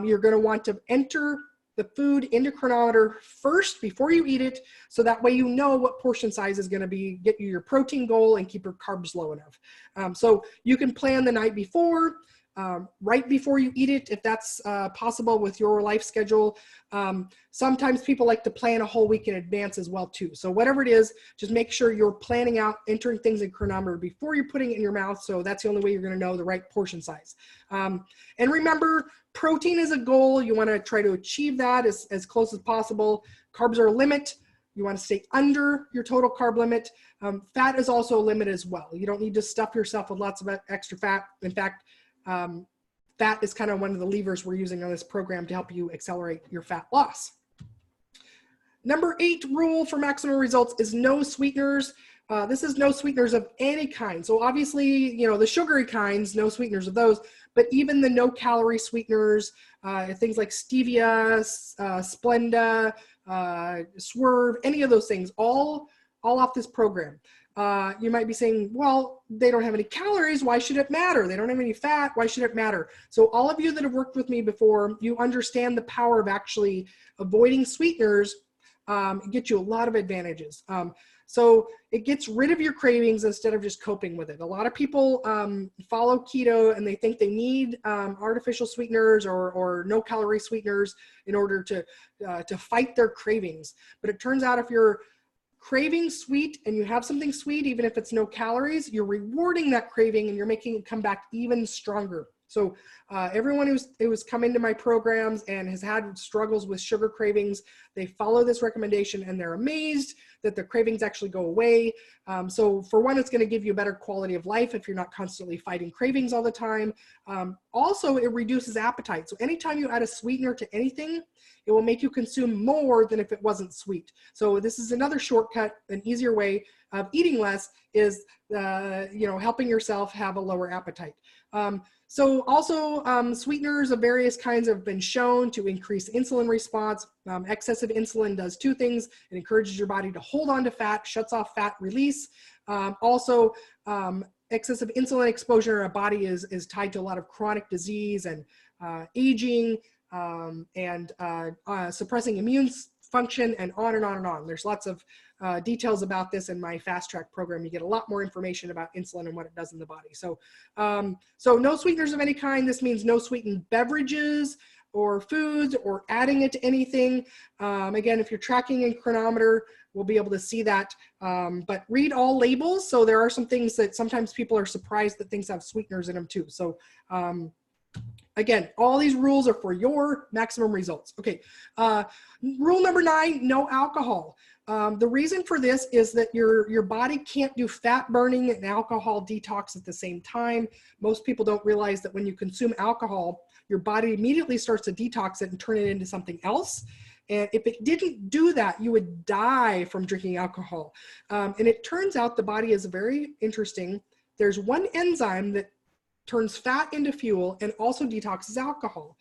you're going to want to enter the food into chronometer first before you eat it, so that way you know what portion size is going to get you your protein goal and keep your carbs low enough. So you can plan the night before. right before you eat it, if that's possible with your life schedule. Sometimes people like to plan a whole week in advance as well too. So whatever it is, just make sure you're planning out entering things in chronometer before you're putting it in your mouth. So that's the only way you're going to know the right portion size. And remember, protein is a goal. You want to try to achieve that as close as possible. Carbs are a limit. You want to stay under your total carb limit. Fat is also a limit as well. You don't need to stuff yourself with lots of extra fat. In fact, fat is kind of one of the levers we're using on this program to help you accelerate your fat loss. Number 8 rule for maximum results is no sweeteners. This is no sweeteners of any kind. So obviously, you know, the sugary kinds, no sweeteners of those, but even the no calorie sweeteners, things like stevia, Splenda, Swerve, any of those things, all off this program. You might be saying, well, they don't have any calories. Why should it matter? They don't have any fat. Why should it matter? So all of you that have worked with me before, you understand the power of actually avoiding sweeteners. Get you a lot of advantages. So it gets rid of your cravings instead of just coping with it. A lot of people follow keto and they think they need artificial sweeteners or no calorie sweeteners in order to fight their cravings. But it turns out if you're craving sweet and you have something sweet, even if it's no calories, you're rewarding that craving and you're making it come back even stronger. So everyone who's come into my programs and has had struggles with sugar cravings, they follow this recommendation and they're amazed that the cravings actually go away. So for one, it's going to give you a better quality of life if you're not constantly fighting cravings all the time. Also, it reduces appetite. So anytime you add a sweetener to anything, it will make you consume more than if it wasn't sweet. So this is another shortcut, an easier way of eating less is, helping yourself have a lower appetite. So also sweeteners of various kinds have been shown to increase insulin response. Excessive insulin does 2 things. It encourages your body to hold on to fat, shuts off fat release. Also, excessive insulin exposure in our body is tied to a lot of chronic disease and aging and suppressing immune function and on and on and on. There's lots of details about this in my fast track program. You get a lot more information about insulin and what it does in the body. So, so no sweeteners of any kind. This means no sweetened beverages or foods or adding it to anything. Again, if you're tracking in chronometer, we'll be able to see that. But read all labels. So there are some things that sometimes people are surprised that things have sweeteners in them too. So again, all these rules are for your maximum results. Okay, rule number 9, no alcohol. The reason for this is that your body can't do fat burning and alcohol detox at the same time. Most people don't realize that when you consume alcohol, your body immediately starts to detox it and turn it into something else. And if it didn't do that, you would die from drinking alcohol. And it turns out the body is very interesting. There's one enzyme that turns fat into fuel and also detoxes alcohol.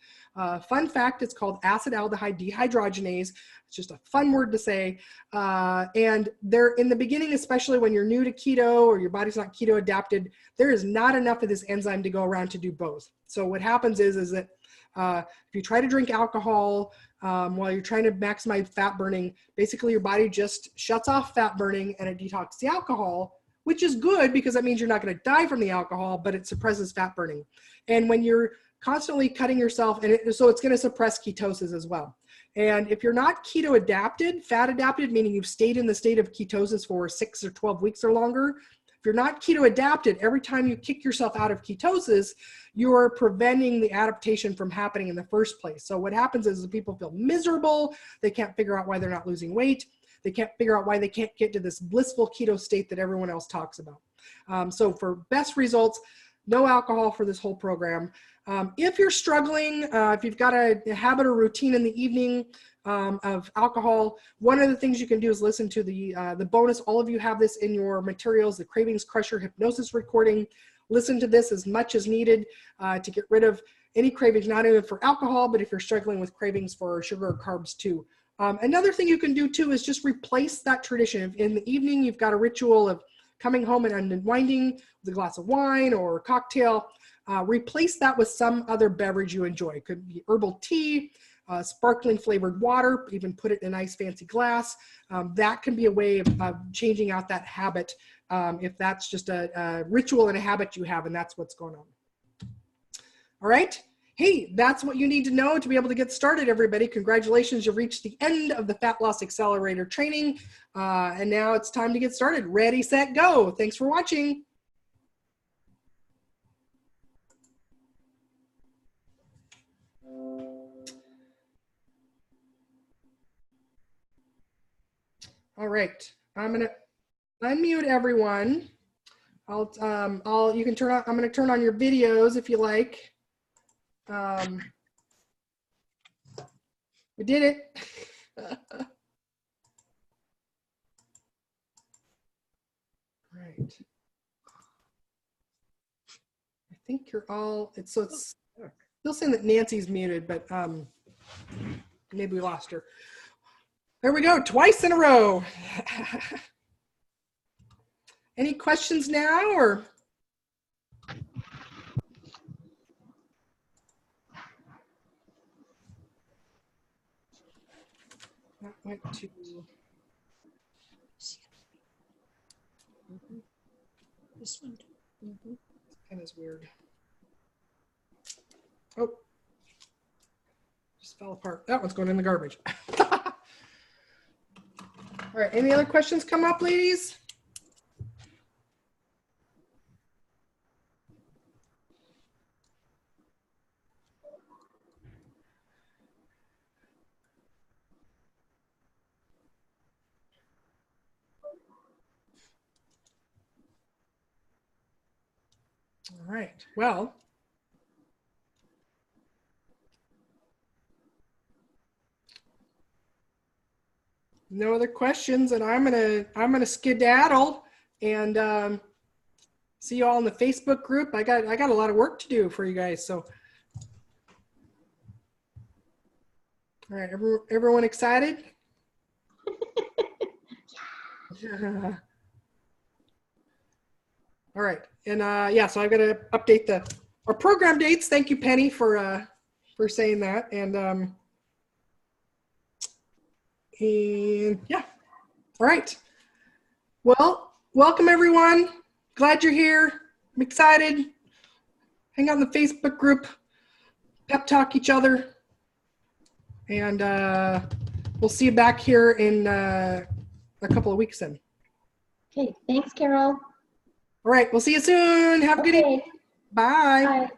Fun fact, it's called acid aldehyde dehydrogenase. It's just a fun word to say. And there, in the beginning, especially when you're new to keto or your body's not keto adapted, there is not enough of this enzyme to go around to do both. So what happens is that if you try to drink alcohol while you're trying to maximize fat burning, basically your body just shuts off fat burning and it detoxes the alcohol, which is good because that means you're not going to die from the alcohol, but it suppresses fat burning. And when you're constantly cutting yourself, so it's going to suppress ketosis as well. And if you're not keto adapted, fat adapted, meaning you've stayed in the state of ketosis for 6 or 12 weeks or longer, if you're not keto adapted, every time you kick yourself out of ketosis, you're preventing the adaptation from happening in the first place. So what happens is people feel miserable. They can't figure out why they're not losing weight. They can't figure out why they can't get to this blissful keto state that everyone else talks about. So for best results, no alcohol for this whole program. If you're struggling, if you've got a habit or routine in the evening of alcohol, one of the things you can do is listen to the bonus. All of you have this in your materials, the Cravings Crusher Hypnosis recording. Listen to this as much as needed to get rid of any cravings, not only for alcohol, but if you're struggling with cravings for sugar or carbs too. Another thing you can do too is just replace that tradition. If in the evening you've got a ritual of coming home and unwinding with a glass of wine or a cocktail, replace that with some other beverage you enjoy. It could be herbal tea, sparkling flavored water, even put it in a nice fancy glass. That can be a way of changing out that habit if that's just a ritual and a habit you have and that's what's going on. All right. Hey, that's what you need to know to be able to get started, everybody. Congratulations, you've reached the end of the Fat Loss Accelerator training. And now it's time to get started. Ready, set, go. Thanks for watching. All right, I'm gonna unmute everyone. You can turn on, I'm gonna turn on your videos if you like. We did it. Right. I think you're all, it's still saying that Nancy's muted, but maybe we lost her. There we go, twice in a row. Any questions now, or? That went to. This one. Kind of weird. Oh, just fell apart. That one's going in the garbage. All right, any other questions come up, ladies? All right, well. No other questions, and I'm gonna skedaddle and see you all in the Facebook group. I got a lot of work to do for you guys. So, all right, everyone excited? All right, and yeah, so I've got to update our program dates. Thank you, Penny, for saying that, and yeah, all right. Well, welcome everyone. Glad you're here. I'm excited. Hang out in the Facebook group. Pep talk each other, and we'll see you back here in a couple of weeks then. Okay, thanks, Carole. All right, we'll see you soon. Have a good evening. Bye. Bye.